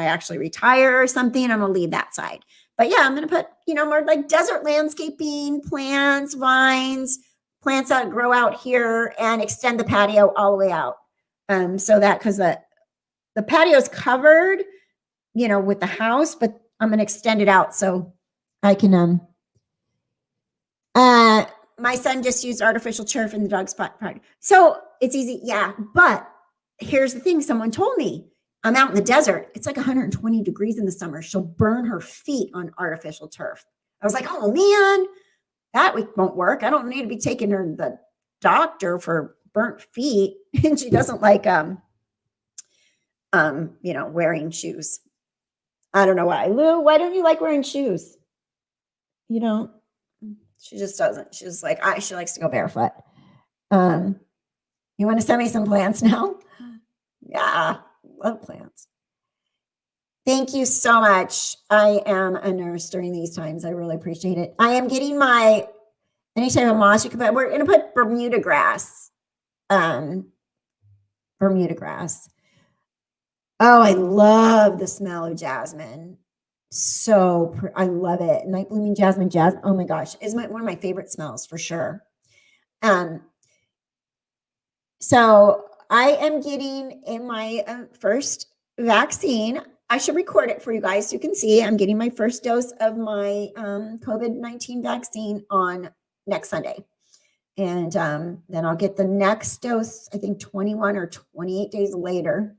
actually retire or something. I'm going to leave that side. But yeah, I'm going to put, more like desert landscaping, plants, vines, plants that grow out here, and extend the patio all the way out. So that, because the patio is covered, with the house, but I'm going to extend it out so I can, my son just used artificial turf in the dog spot part. So it's easy. Yeah. But here's the thing. Someone told me I'm out in the desert. It's like 120 degrees in the summer. She'll burn her feet on artificial turf. I was like, oh man, that won't work. I don't need to be taking her to the doctor for burnt feet. And she doesn't like, wearing shoes. I don't know why. Lou, why don't you like wearing shoes? She just doesn't. She's like, she likes to go barefoot. You want to send me some plants now? Yeah, love plants. Thank you so much. I am a nurse during these times. I really appreciate it. I am getting any type of moss you can put. We're going to put Bermuda grass. Bermuda grass. Oh, I love the smell of jasmine. I love it. Night blooming jasmine. Oh my gosh, is one of my favorite smells for sure. So I am getting in my first vaccine. I should record it for you guys so you can see. I'm getting my first dose of my COVID-19 vaccine on next Sunday. And then I'll get the next dose, I think 21 or 28 days later.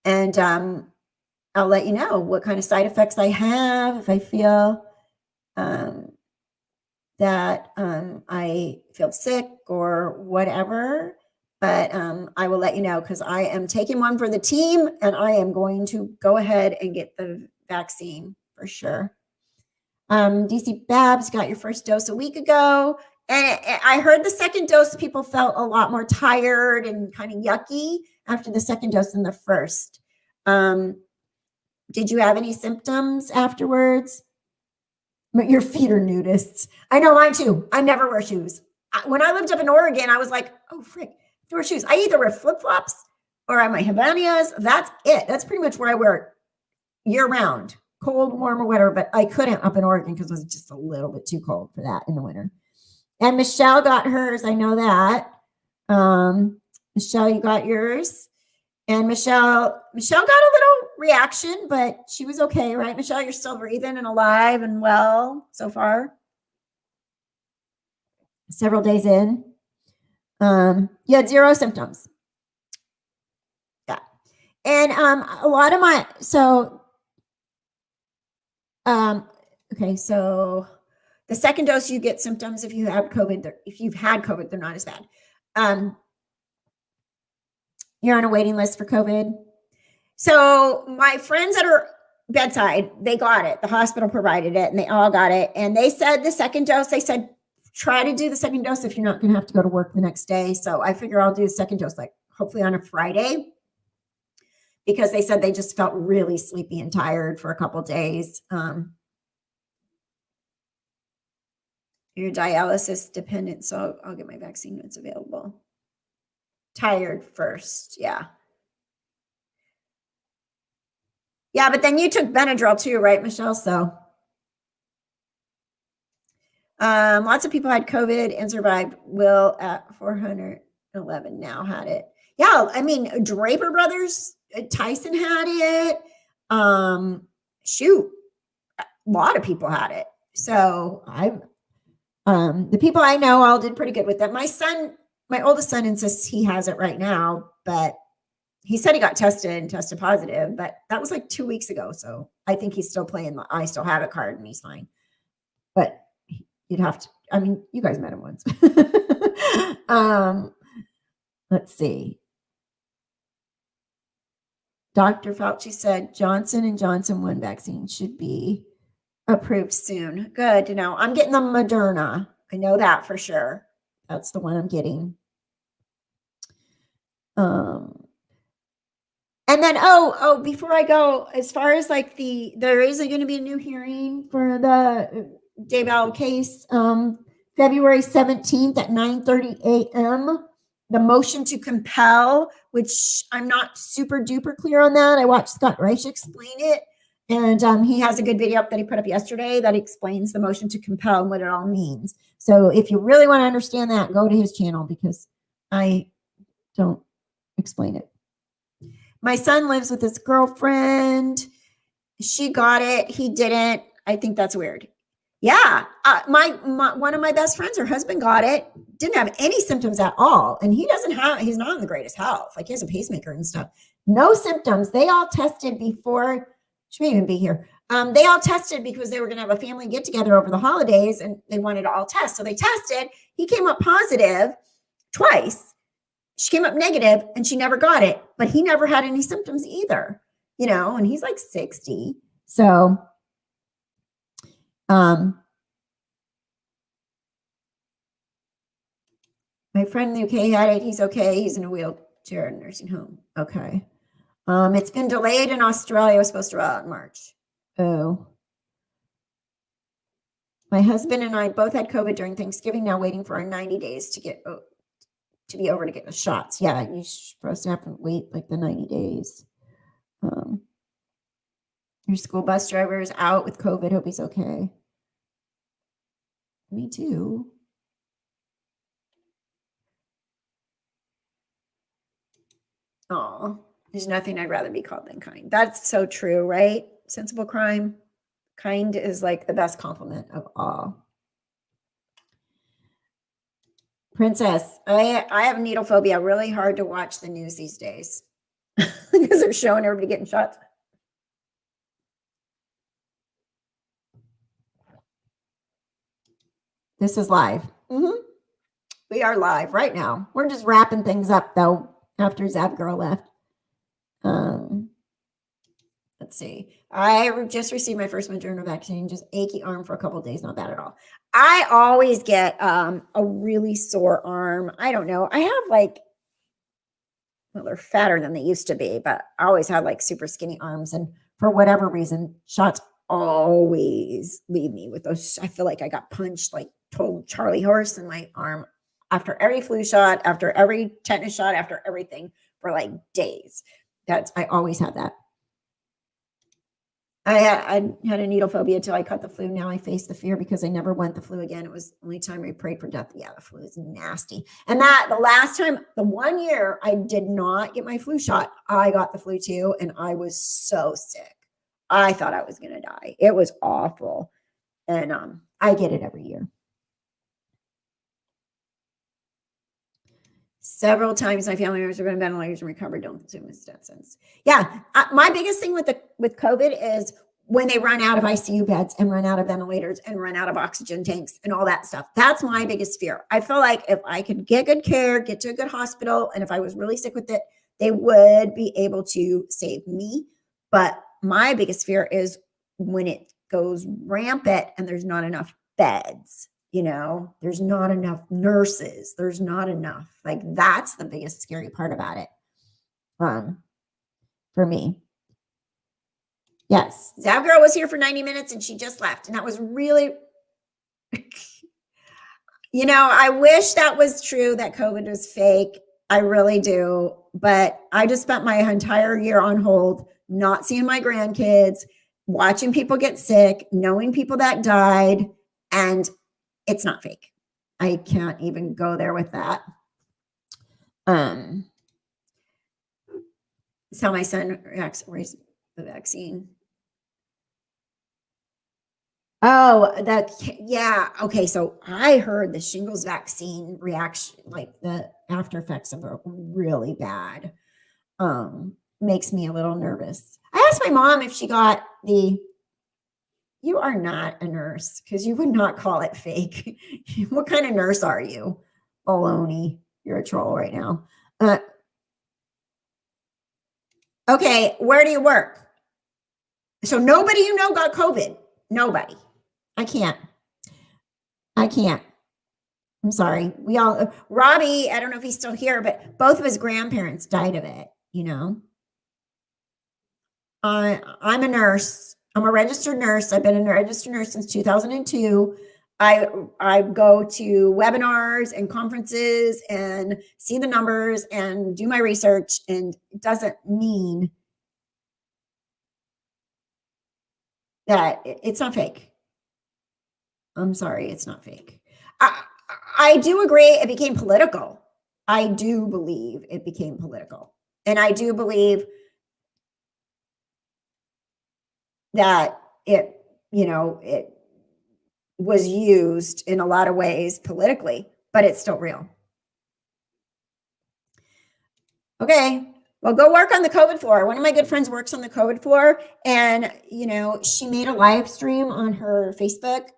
And I'll let you know what kind of side effects I have, if I feel that I feel sick or whatever. But I will let you know, because I am taking one for the team and I am going to go ahead and get the vaccine for sure. DC Babs got your first dose a week ago. And I heard the second dose, people felt a lot more tired and kind of yucky after the second dose than the first. Did you have any symptoms afterwards? But your feet are nudists. I know, mine too. I never wear shoes. When I lived up in Oregon, I was like, oh, frick, I wear shoes. I either wear flip-flops or I have my Havanias. That's it. That's pretty much where I wear year round, cold, warm, or whatever. But I couldn't up in Oregon because it was just a little bit too cold for that in the winter. And Michelle got hers. I know that. Michelle, you got yours. And Michelle got a little reaction, but she was okay, right? Michelle, you're still breathing and alive and well so far. Several days in. You had 0 symptoms. Yeah. And a lot of my, okay, so the second dose, you get symptoms if you have COVID. If you've had COVID, they're not as bad. You're on a waiting list for COVID. So my friends that are bedside, they got it. The hospital provided it and they all got it. And they said the second dose, they said, try to do the second dose if you're not going to have to go to work the next day. So I figure I'll do a second dose, like hopefully on a Friday, because they said they just felt really sleepy and tired for a couple of days. You're dialysis dependent, so I'll get my vaccine when it's available. Tired first, yeah. Yeah, but then you took Benadryl too, right, Michelle? So lots of people had COVID and survived. Will at 411 now had it. Yeah, I mean, Draper Brothers, Tyson had it. Shoot, a lot of people had it. So the people I know all did pretty good with that. My oldest son insists he has it right now, but he said he got tested and tested positive, but that was like 2 weeks ago. So I think he's still playing the I still have it card and he's fine. But you'd have to, I mean, you guys met him once. Let's see. Dr. Fauci said Johnson & Johnson 1 vaccine should be approved soon. Good to know. I'm getting the Moderna. I know that for sure. That's the one I'm getting. And then, before I go, as far as like there is going to be a new hearing for the Daybell case, February 17th at 9:30 a.m. The motion to compel, which I'm not super duper clear on that. I watched Scott Reich explain it. And he has a good video up that he put up yesterday that explains the motion to compel and what it all means. So if you really want to understand that, go to his channel because I don't explain it. My son lives with his girlfriend. She got it. He didn't. I think that's weird. Yeah. One of my best friends, her husband got it. Didn't have any symptoms at all. And he's not in the greatest health. Like he has a pacemaker and stuff. No symptoms. They all tested before. She may even be here. They all tested because they were going to have a family get together over the holidays and they wanted to all test. So they tested. He came up positive twice. She came up negative and she never got it, but he never had any symptoms either, and he's like 60. So, my friend in the UK had it. He's okay. He's in a wheelchair in a nursing home. Okay. It's been delayed in Australia. It was supposed to roll out in March. Oh. My husband and I both had COVID during Thanksgiving, now waiting for our 90 days to be over to get the shots. Yeah, you're supposed to have to wait like the 90 days. Your school bus driver is out with COVID. Hope he's okay. Me too. Oh, There's nothing I'd rather be called than kind. That's so true, right? Sensible crime. Kind is like the best compliment of all. Princess, I have needle phobia. Really hard to watch the news these days because they're showing everybody getting shots. This is live. We are live right now. We're just wrapping things up though after ZAV girl left. Let's see. I just received my first Moderna vaccine, just achy arm for a couple of days. Not bad at all. I always get a really sore arm. I don't know. I have like, well, they're fatter than they used to be, but I always had like super skinny arms. And for whatever reason, shots always leave me with those. I feel like I got punched like total Charlie horse in my arm after every flu shot, after every tetanus shot, after everything for like days. I always had that. I had a needle phobia until I caught the flu. Now I face the fear because I never went the flu again. It was the only time I prayed for death. Yeah, the flu is nasty. And that the last time, the 1 year I did not get my flu shot, I got the flu too. And I was so sick. I thought I was going to die. It was awful. And I get it every year. Several times my family members have been ventilators and recovered. Don't assume it's death sentence. Yeah. My biggest thing with COVID is when they run out of ICU beds and run out of ventilators and run out of oxygen tanks and all that stuff. That's my biggest fear. I feel like if I could get good care, get to a good hospital, and if I was really sick with it, they would be able to save me. But my biggest fear is when it goes rampant and there's not enough beds. You know, there's not enough nurses. There's not enough. Like, that's the biggest scary part about it. For me. Yes. ZAV girl was here for 90 minutes and she just left. And that was really, you know, I wish that was true, that COVID was fake. I really do. But I just spent my entire year on hold, not seeing my grandkids, watching people get sick, knowing people that died, and it's not fake. I can't even go there with that. It's how my son reacts to the vaccine. Oh, yeah. Okay. So I heard the shingles vaccine reaction, like the after effects of it, really bad. Makes me a little nervous. I asked my mom if she got you are not a nurse because you would not call it fake. What kind of nurse are you? Baloney. You're a troll right now. Okay. Where do you work? So nobody you know got COVID. Nobody. I can't. I'm sorry. Robbie, I don't know if he's still here, but both of his grandparents died of it, you know? I'm a nurse. I'm a registered nurse. I've been a registered nurse since 2002. I go to webinars and conferences and see the numbers and do my research, and it doesn't mean that it's not fake. I'm sorry, it's not fake. I do agree it became political. I do believe it became political. And I do believe that it was used in a lot of ways politically, but it's still real. Okay. Well, go work on the COVID floor. One of my good friends works on the COVID floor, and, she made a live stream on her Facebook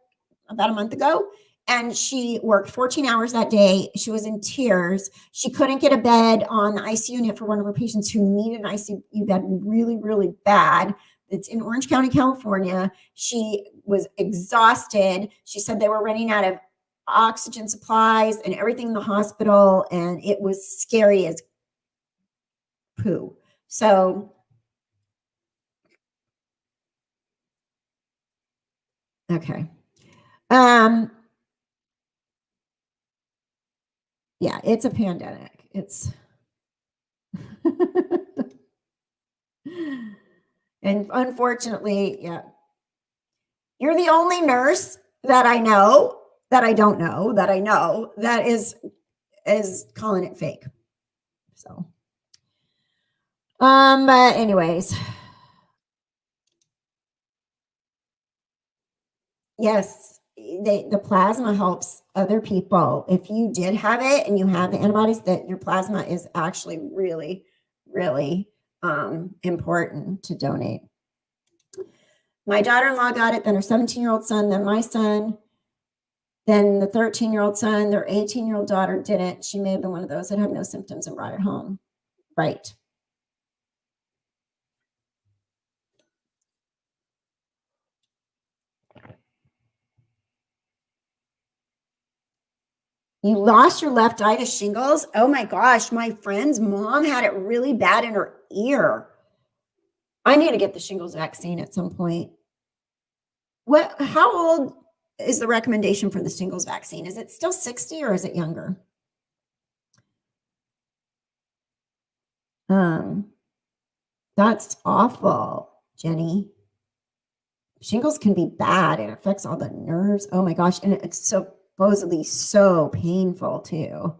about a month ago, and she worked 14 hours that day. She was in tears. She couldn't get a bed on the ICU unit for one of her patients who needed an ICU bed really, really bad. It's in Orange County, California. She was exhausted. She said they were running out of oxygen supplies and everything in the hospital, and it was scary as poo. So, okay. Yeah, it's a pandemic. It's and unfortunately, yeah, you're the only nurse that I know, that I don't know, that I know that is calling it fake. So, But anyways. Yes, the plasma helps other people. If you did have it and you have the antibodies, that your plasma is actually really, really important to donate. My daughter-in-law got it, then her 17-year-old son, then my son, then the 13-year-old son, their 18-year-old daughter didn't. She may have been one of those that have no symptoms and brought it home. Right. You lost your left eye to shingles? Oh my gosh, my friend's mom had it really bad in her ear. I need to get the shingles vaccine at some point. How old is the recommendation for the shingles vaccine? Is it still 60 or is it younger? That's awful, Jenny. Shingles can be bad. It affects all the nerves. Oh my gosh. And it's supposedly so painful too.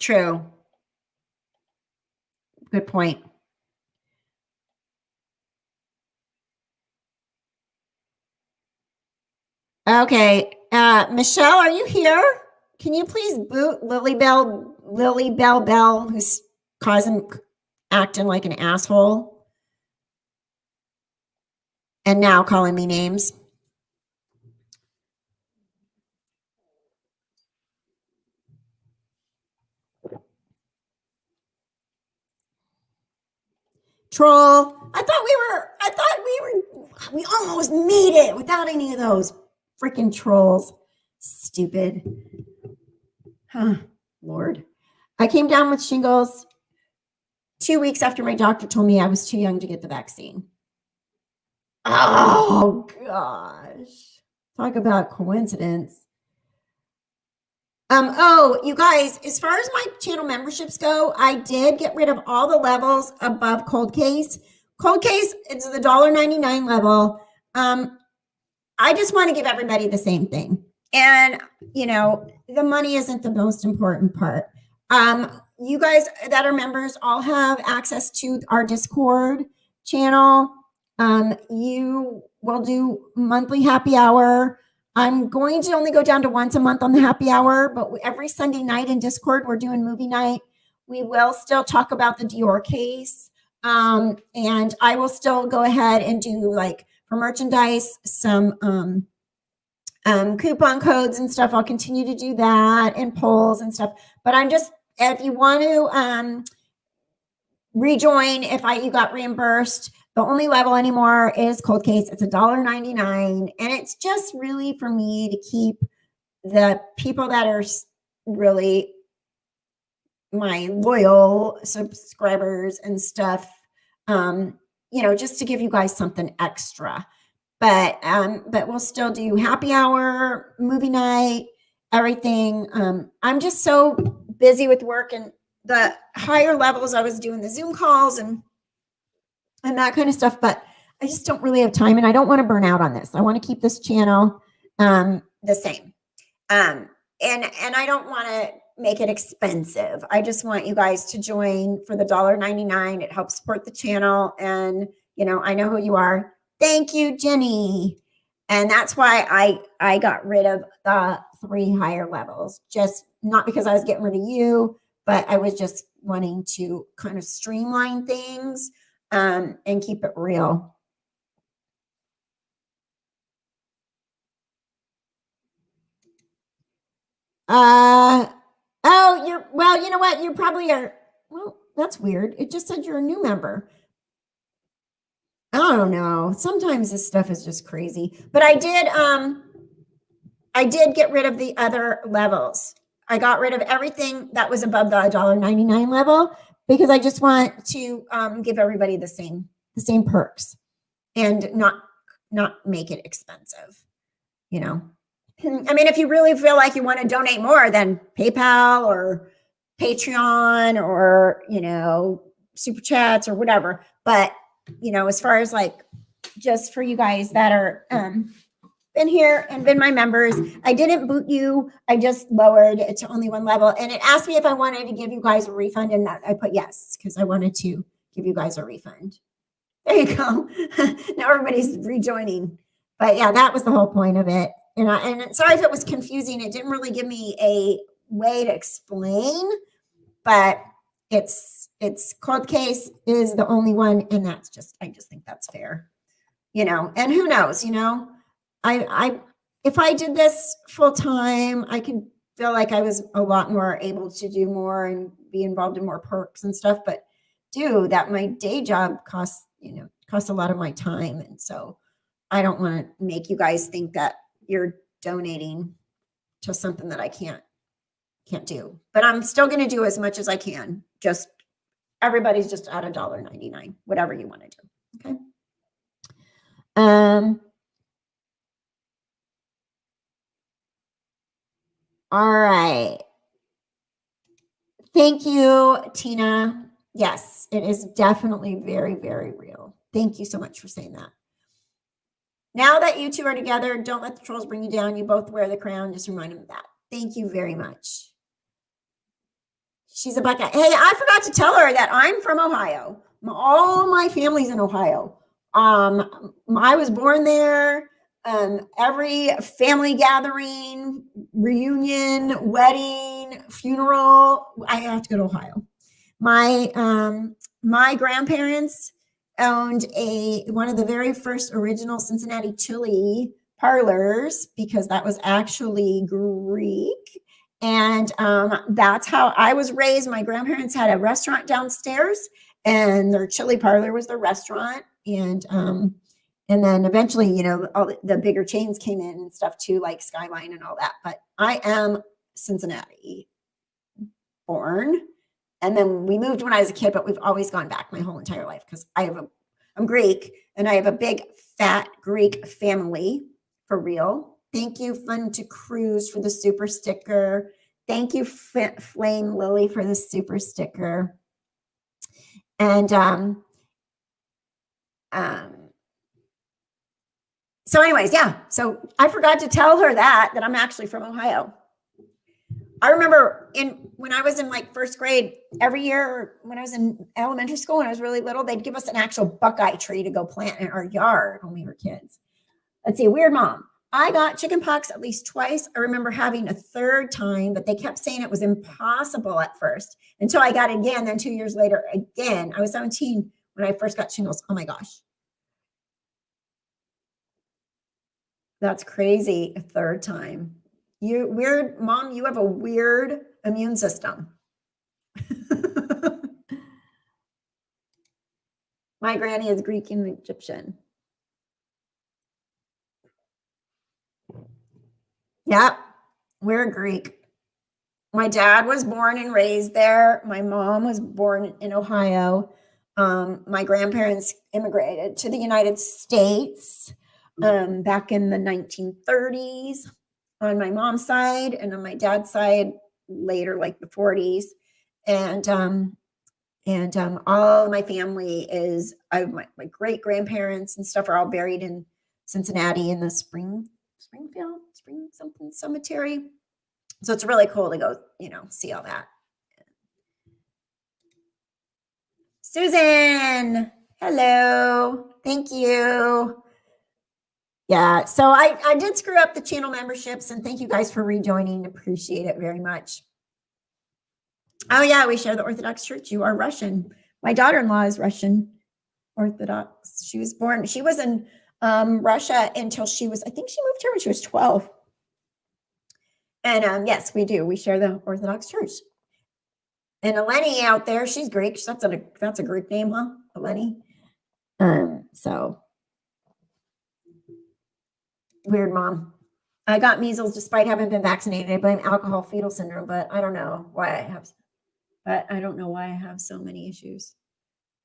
True. Good point. Okay. Michelle, are you here? Can you please boot Lily Bell, who's acting like an asshole and now calling me names? Troll. We almost made it without any of those freaking trolls. Stupid. Huh, Lord. I came down with shingles 2 weeks after my doctor told me I was too young to get the vaccine. Oh, gosh. Talk about coincidence. Oh, you guys, as far as my channel memberships go, I did get rid of all the levels above cold case. Cold case, it's the $1.99 level. I just want to give everybody the same thing. And, the money isn't the most important part. You guys that are members all have access to our Discord channel. You will do monthly happy hour. I'm going to only go down to once a month on the happy hour, but every Sunday night in Discord, we're doing movie night. We will still talk about the Dior case. And I will still go ahead and do, like, for merchandise, some coupon codes and stuff. I'll continue to do that, and polls and stuff. But if you want to rejoin, you got reimbursed, the only level anymore is cold case. It's $1.99, and it's just really for me to keep the people that are really my loyal subscribers and stuff, just to give you guys something extra. But we'll still do happy hour, movie night, everything. I'm just so busy with work, and the higher levels I was doing the Zoom calls and that kind of stuff, but I just don't really have time, and I don't want to burn out on this. I want to keep this channel the same. And I don't want to make it expensive. I just want you guys to join for the $1.99. It helps support the channel, and I know who you are. Thank you, Jenny. And that's why I got rid of the 3 higher levels, just not because I was getting rid of you, but I was just wanting to kind of streamline things and keep it real. You know what? You probably are. Well, that's weird. It just said you're a new member. I don't know. Sometimes this stuff is just crazy. But I did get rid of the other levels. I got rid of everything that was above the $1.99 level, because I just want to give everybody the same perks and not make it expensive. I mean, if you really feel like you want to donate more, then PayPal or Patreon or, super chats or whatever. But, as far as, like, just for you guys that are been here and been my members. I didn't boot you. I just lowered it to only one level. And it asked me if I wanted to give you guys a refund. And that I put yes, because I wanted to give you guys a refund. There you go. Now everybody's rejoining. But yeah, that was the whole point of it. And sorry if it was confusing. It didn't really give me a way to explain, but it's cold case is the only one. And I just think that's fair, and who knows, if I did this full time, I could feel like I was a lot more able to do more and be involved in more perks and stuff. But that my day job costs a lot of my time. And so I don't want to make you guys think that you're donating to something that I can't do. But I'm still going to do as much as I can. Just everybody's just at $1.99, whatever you want to do. Okay. All right. Thank you, Tina. Yes, it is definitely very, very real. Thank you so much for saying that. Now that you two are together, don't let the trolls bring you down. You both wear the crown. Just remind them of that. Thank you very much. She's a Buckeye. Hey, I forgot to tell her that I'm from Ohio. All my family's in Ohio. I was born there. Every family gathering, reunion, wedding, funeral, I have to go to Ohio. My grandparents owned one of the very first original Cincinnati chili parlors, because that was actually Greek. And that's how I was raised. My grandparents had a restaurant downstairs, and their chili parlor was their restaurant. And then eventually, all the bigger chains came in and stuff too, like Skyline and all that. But I am Cincinnati born. And then we moved when I was a kid, but we've always gone back my whole entire life, because I'm Greek, and I have a big fat Greek family for real. Thank you, Fun to Cruise, for the super sticker. Thank you, Flame Lily, for the super sticker. And so anyways, yeah. So I forgot to tell her that I'm actually from Ohio. I remember when I was in like first grade, every year when I was in elementary school, when I was really little, they'd give us an actual Buckeye tree to go plant in our yard when we were kids. Let's see, weird mom. I got chicken pox at least twice. I remember having a third time, but they kept saying it was impossible at first until I got it again. Then 2 years later, again. I was 17 when I first got shingles. Oh my gosh. That's crazy. A third time. You weird mom, you have a weird immune system. My granny is Greek and Egyptian. Yep, we're Greek. My dad was born and raised there. My mom was born in Ohio. My grandparents immigrated to the United States back in the 1930s on my mom's side, and on my dad's side later, like the 40s. And all of my family is, my great grandparents and stuff are all buried in Cincinnati in the Spring something cemetery. So it's really cool to go, see all that. Susan, hello. Thank you. Yeah, so I did screw up the channel memberships, and thank you guys for rejoining. Appreciate it very much. Oh yeah, we share the Orthodox Church. You are Russian. My daughter-in-law is Russian Orthodox. She was in Russia until I think she moved here when she was 12. And yes, we do. We share the Orthodox Church. And Eleni out there, she's Greek. That's a Greek name, huh? Eleni. So weird mom. I got measles despite having been vaccinated. I blame alcohol fetal syndrome, but I don't know why I have so many issues.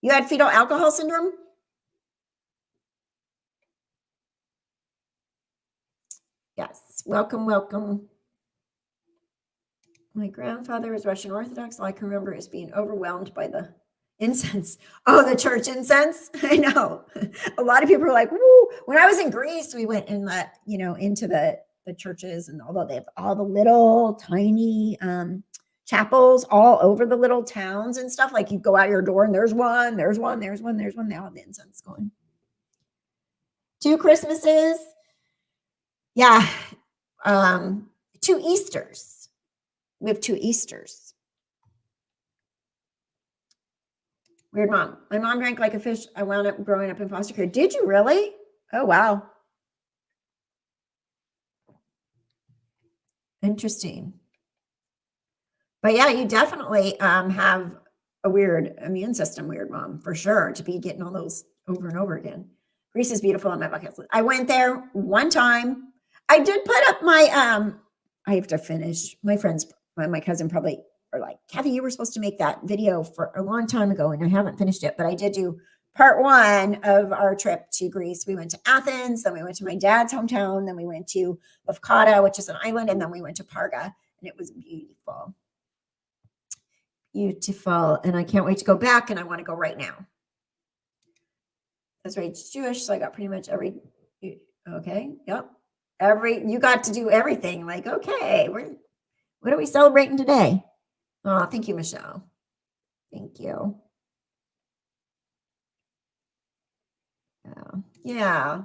You had fetal alcohol syndrome? Yes. Welcome, welcome. My grandfather was Russian Orthodox. All I can remember is being overwhelmed by the Incense. Oh, the church incense. I know. A lot of people are like, woo. When I was in Greece, we went and into the churches, and although they have all the little tiny chapels all over the little towns and stuff, like you go out your door and there's one. They all have the incense going. 2 Christmases. Yeah. 2 Easters. We have 2 Easters. Weird mom. My mom drank like a fish. I wound up growing up in foster care. Did you really? Oh, wow. Interesting. But yeah, you definitely have a weird immune system, weird mom, for sure, to be getting all those over and over again. Greece is beautiful on my bucket list. I went there one time. I did put up my, I have to finish. My friends, my cousin probably are like, Kathy, you were supposed to make that video for a long time ago, and I haven't finished it, but I did do part 1 of our trip to Greece. We went to Athens, then we went to my dad's hometown, then we went to Lefkada, which is an island, and then we went to Parga, and it was beautiful. Beautiful. And I can't wait to go back, and I want to go right now. That's right. It's Jewish, so I got pretty much every, okay, yep. You got to do everything. Like, okay, what are we celebrating today? Oh, thank you, Michelle. Thank you. Yeah.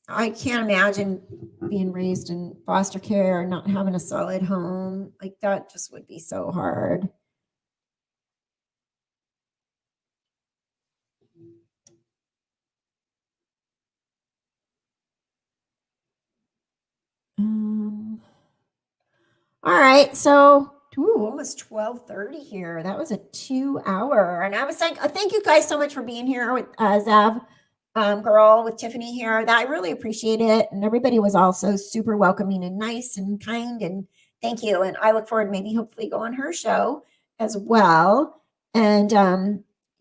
I can't imagine being raised in foster care and not having a solid home. Like, that just would be so hard. All right, so almost 12:30 here. That was a 2-hour, and I was like, thank you guys so much for being here with ZAV girl with Tiffany here. That I really appreciate it, and everybody was also super welcoming and nice and kind, and thank you. And I look forward to maybe hopefully go on her show as well. And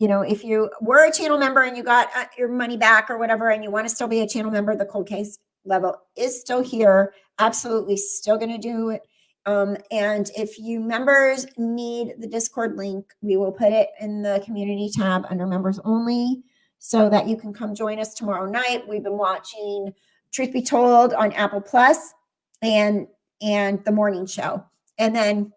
if you were a channel member and you got your money back or whatever, and you want to still be a channel member, the cold case level is still here. Absolutely, still going to do it. And if you members need the Discord link, we will put it in the community tab under members only so that you can come join us tomorrow night. We've been watching Truth Be Told on Apple Plus and the morning show. And then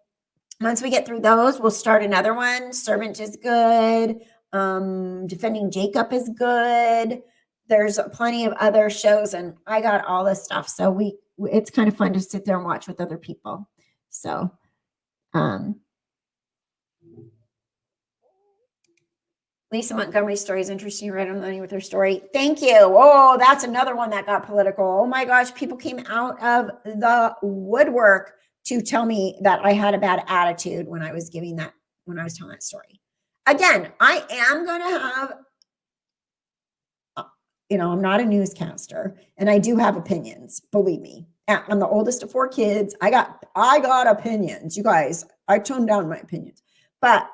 once we get through those, we'll start another one. Servant is good. Defending Jacob is good. There's plenty of other shows, and I got all this stuff. So it's kind of fun to sit there and watch with other people. So, Lisa Montgomery's story is interesting, right on the money with her story. Thank you. Oh, that's another one that got political. Oh my gosh, people came out of the woodwork to tell me that I had a bad attitude when I was telling that story. Again, I am going to have, I'm not a newscaster, and I do have opinions, believe me. I'm the oldest of 4 kids. I got opinions. You guys, I toned down my opinions, but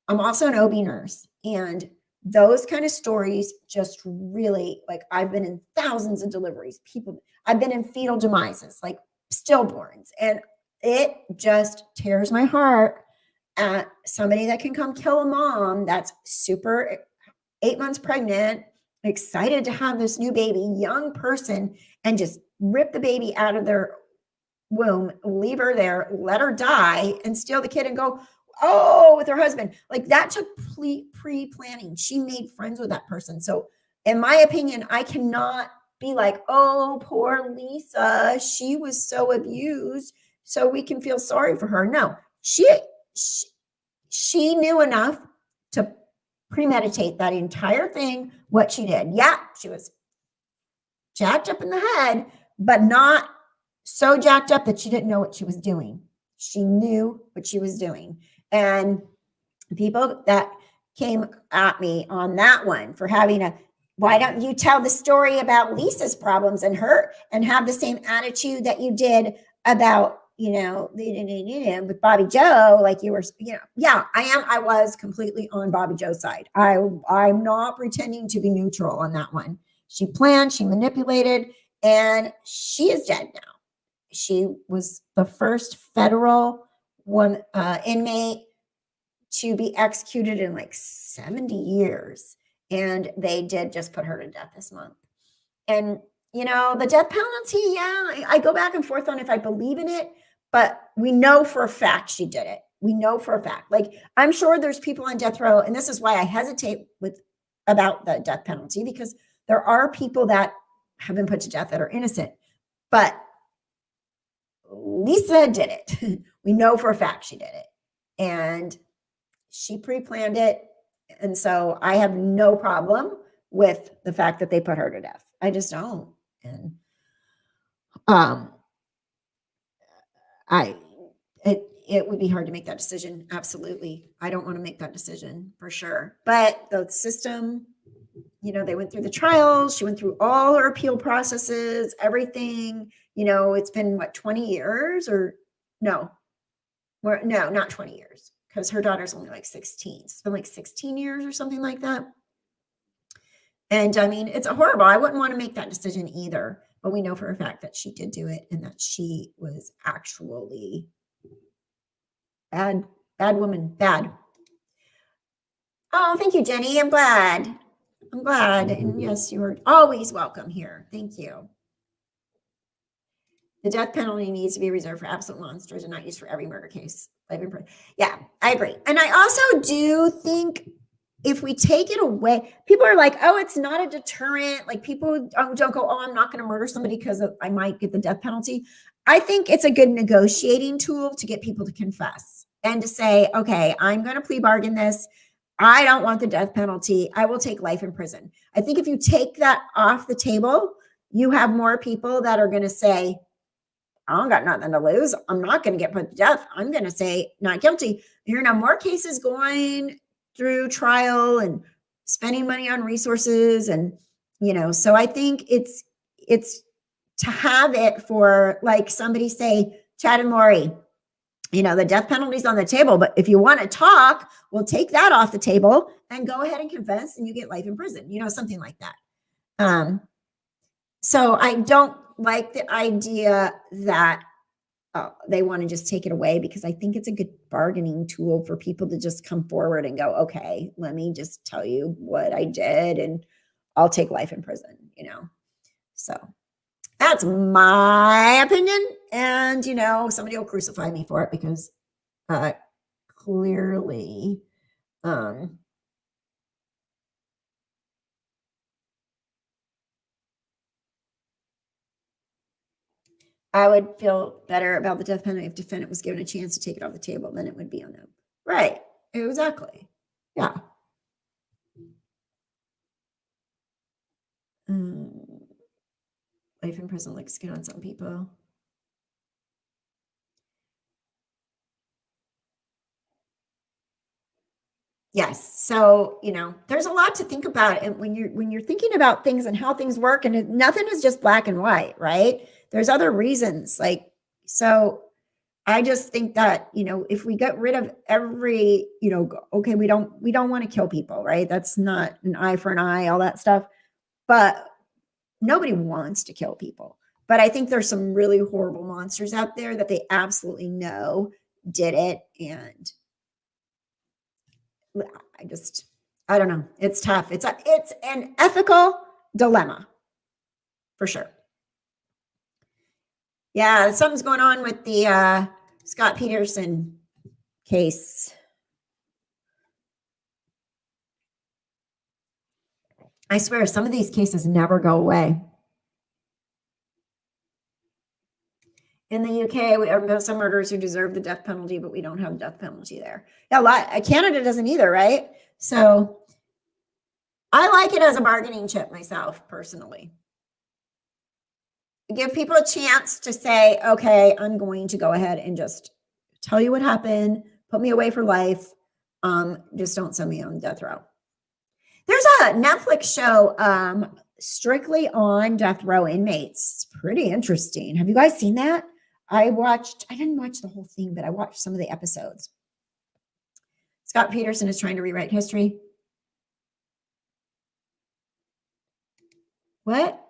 I'm also an OB nurse, and those kind of stories just really, like, I've been in thousands of deliveries. I've been in fetal demises, like stillborns, and it just tears my heart at somebody that can come kill a mom that's super 8 months pregnant, excited to have this new baby, young person, and just rip the baby out of their womb, leave her there, let her die, and steal the kid and go, with her husband. Like, that took pre-planning. She made friends with that person. So in my opinion, I cannot be like, oh, poor Lisa, she was so abused, so we can feel sorry for her. No, she knew enough to premeditate that entire thing, what she did. Yeah, she was jacked up in the head, but not so jacked up that she didn't know what she was doing. She knew what she was doing. And people that came at me on that one for having why don't you tell the story about Lisa's problems and have the same attitude that you did about, with Bobby Joe, like you were, yeah, I was completely on Bobby Joe's side. I'm not pretending to be neutral on that one. She planned, she manipulated, and she is dead now. She was the first federal inmate to be executed in like 70 years. And they did just put her to death this month. And, you know, the death penalty, yeah, I go back and forth on if I believe in it, but we know for a fact she did it. We know for a fact. Like, I'm sure there's people on death row, and this is why I hesitate about the death penalty, because there are people that have been put to death that are innocent. But Lisa did it. We know for a fact she did it. And she pre-planned it. And so I have no problem with the fact that they put her to death. I just don't. And it would be hard to make that decision. Absolutely. I don't want to make that decision for sure. But the system, you know, they went through the trials. She went through all her appeal processes, everything. You know, it's been what, 20 years or no, no, not 20 years, because her daughter's only like 16. It's been like 16 years or something like that. And I mean, it's horrible. I wouldn't want to make that decision either. But we know for a fact that she did do it and that she was actually bad woman, bad. Oh, thank you, Jenny. I'm glad. And yes, you are always welcome here. Thank you. The death penalty needs to be reserved for absolute monsters and not used for every murder case. Yeah, I agree. And I also do think if we take it away, people are like, oh, it's not a deterrent. Like, people don't go, oh, I'm not going to murder somebody because I might get the death penalty. I think it's a good negotiating tool to get people to confess and to say, okay, I'm going to plea bargain this. I don't want the death penalty. I will take life in prison. I think if you take that off the table, you have more people that are going to say, I don't got nothing to lose. I'm not going to get put to death. I'm going to say not guilty. You're going to have more cases going through trial and spending money on resources. And, you know, so I think it's to have it for, like, somebody say, Chad and Lori, you know, the death penalty's on the table, but if you want to talk, we'll take that off the table and go ahead and confess and you get life in prison, you know, something like that. So I don't like the idea that they want to just take it away, because I think it's a good bargaining tool for people to just come forward and go, okay, let me just tell you what I did and I'll take life in prison, you know? So that's my opinion. And, you know, somebody will crucify me for it because clearly, I would feel better about the death penalty if defendant was given a chance to take it off the table than it would be on them. Right. Exactly. Yeah. Life in prison looks good on some people. Yes. So, you know, there's a lot to think about. And when you're thinking about things and how things work, and nothing is just black and white, right? There's other reasons. Like, so I just think that, you know, if we get rid of every, you know, okay, we don't want to kill people, right? That's not an eye for an eye, all that stuff. But nobody wants to kill people. But I think there's some really horrible monsters out there that they absolutely know did it. And I don't know. It's tough. It's an ethical dilemma for sure. Yeah, something's going on with the Scott Peterson case. I swear, some of these cases never go away. In the UK, we have some murderers who deserve the death penalty, but we don't have death penalty there. Yeah, Canada doesn't either, right? So I like it as a bargaining chip myself, personally. Give people a chance to say, okay, I'm going to go ahead and just tell you what happened, put me away for life. Just don't send me on death row. There's a Netflix show strictly on death row inmates. It's pretty interesting. Have you guys seen that? I didn't watch the whole thing, but I watched some of the episodes. Scott Peterson is trying to rewrite history. What?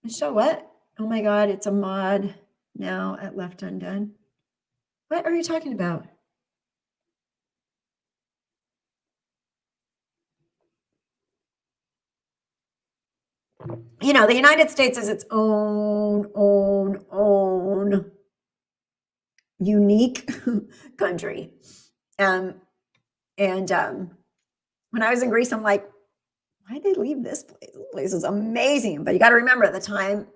Michelle, what? Oh my God, it's a mod now at Left Undone. What are you talking about? you know, the United States is its own unique country. And when I was in Greece, I'm like, why'd they leave this place? This place is amazing. But you got to remember at the time,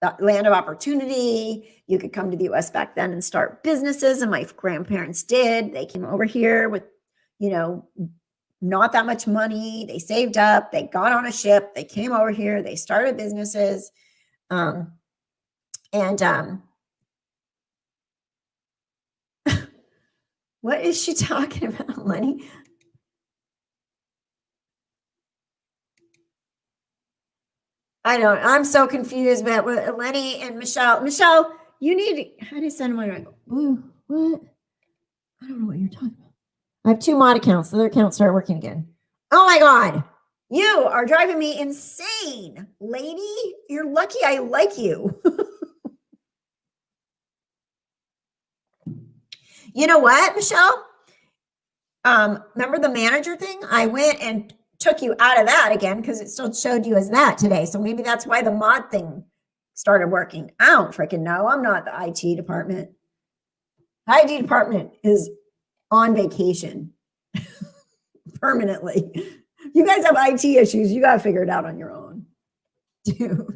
the land of opportunity, you could come to the US back then and start businesses. And my grandparents did. They came over here with, you know, not that much money. They saved up, they got on a ship, they came over here, they started businesses. What is she talking about, Lenny? I don't, I'm so confused about what Lenny and Michelle. Michelle, you need, how do you send my, what? I don't know what you're talking about. I have 2 mod accounts. The other accounts started working again. Oh my God. You are driving me insane, lady. You're lucky I like you. You know what, Michelle? Remember the manager thing? I went and took you out of that again because it still showed you as that today. So maybe that's why the mod thing started working. I don't freaking know. I'm not the IT department. The IT department is on vacation permanently. You guys have IT issues. You got to figure it out on your own. Dude.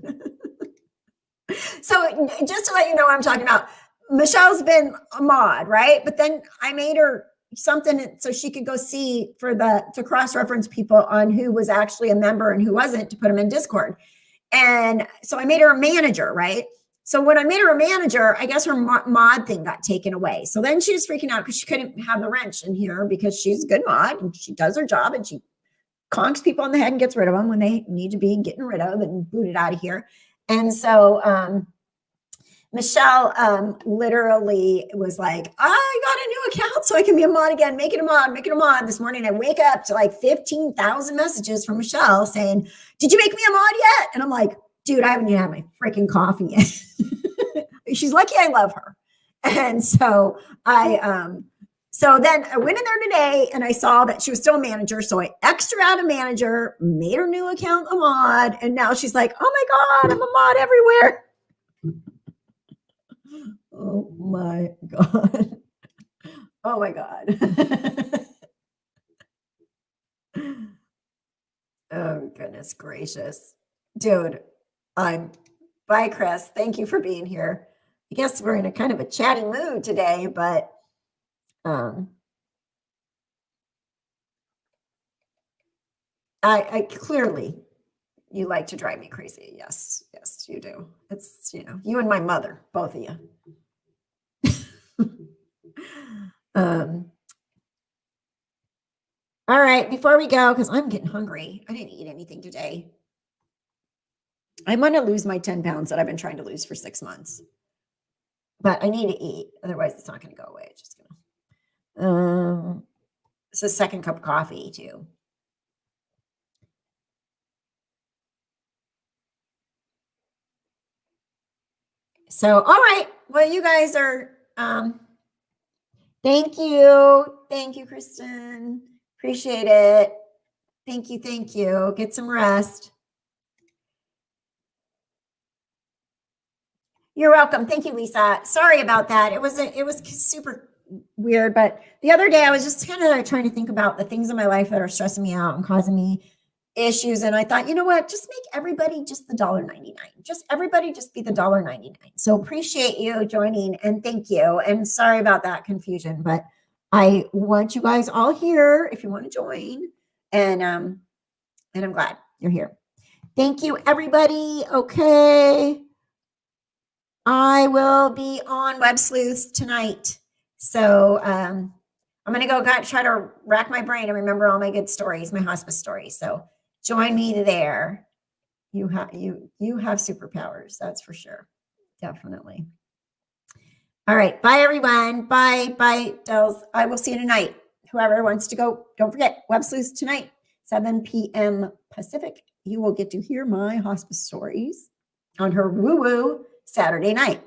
So just to let you know what I'm talking about, Michelle's been a mod, right? But then I made her something so she could go see to cross-reference people on who was actually a member and who wasn't, to put them in Discord. And so I made her a manager, right? So when I made her a manager, I guess her mod thing got taken away. So then she was freaking out because she couldn't have the wrench in here because she's a good mod and she does her job and she conks people on the head and gets rid of them when they need to be getting rid of and booted out of here. And so Michelle literally was like, I got a new account so I can be a mod again. Make it a mod. This morning I wake up to like 15,000 messages from Michelle saying, did you make me a mod yet? And I'm like, dude, I haven't even had my freaking coffee yet. She's lucky I love her. And so so then I went in there today and I saw that she was still a manager. So I extra out a manager, made her new account a mod. And now she's like, oh my God, I'm a mod everywhere. Oh my God. Oh my God. Oh goodness gracious. Dude, bye Chris. Thank you for being here. I guess we're in a kind of a chatty mood today, but I clearly, you like to drive me crazy. Yes, you do. It's, you know, you and my mother, both of you. All right, before we go, because I'm getting hungry. I didn't eat anything today. I'm going to lose my 10 pounds that I've been trying to lose for 6 months. But I need to eat. Otherwise, it's not going to go away. It's just going to. It's a second cup of coffee, too. So, all right. Well, you guys are, thank you. Thank you, Kristen. Appreciate it. Thank you. Get some rest. You're welcome. Thank you, Lisa. Sorry about that. It was super weird, but the other day I was just kind of trying to think about the things in my life that are stressing me out and causing me issues. And I thought, you know what, just make everybody just the $1.99. Just everybody just be the $1.99. So appreciate you joining and thank you. And sorry about that confusion, but I want you guys all here if you want to join. And I'm glad you're here. Thank you, everybody. Okay. I will be on Web Sleuths tonight. So I'm going to go try to rack my brain and remember all my good stories, my hospice stories. So join me there. You have superpowers. That's for sure. Definitely. All right. Bye, everyone. Bye, Dells. I will see you tonight. Whoever wants to go, don't forget, Web Sleuths tonight, 7 p.m. Pacific. You will get to hear my hospice stories on her woo-woo Saturday night.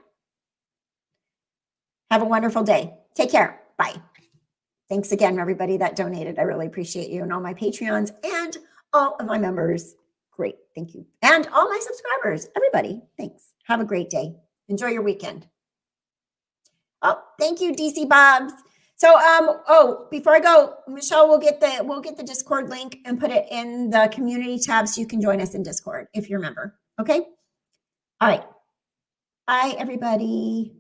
Have a wonderful day. Take care. Bye. Thanks again, everybody that donated. I really appreciate you and all my Patreons and all of my members. Great. Thank you. Thank you. And all my subscribers, everybody, thanks. Have a great day. Enjoy your weekend. Oh, thank you, DC Bobs. So, oh, before I go, Michelle, we'll get the Discord link and put it in the community tab so you can join us in Discord if you're a member. Okay. All right. Bye, everybody.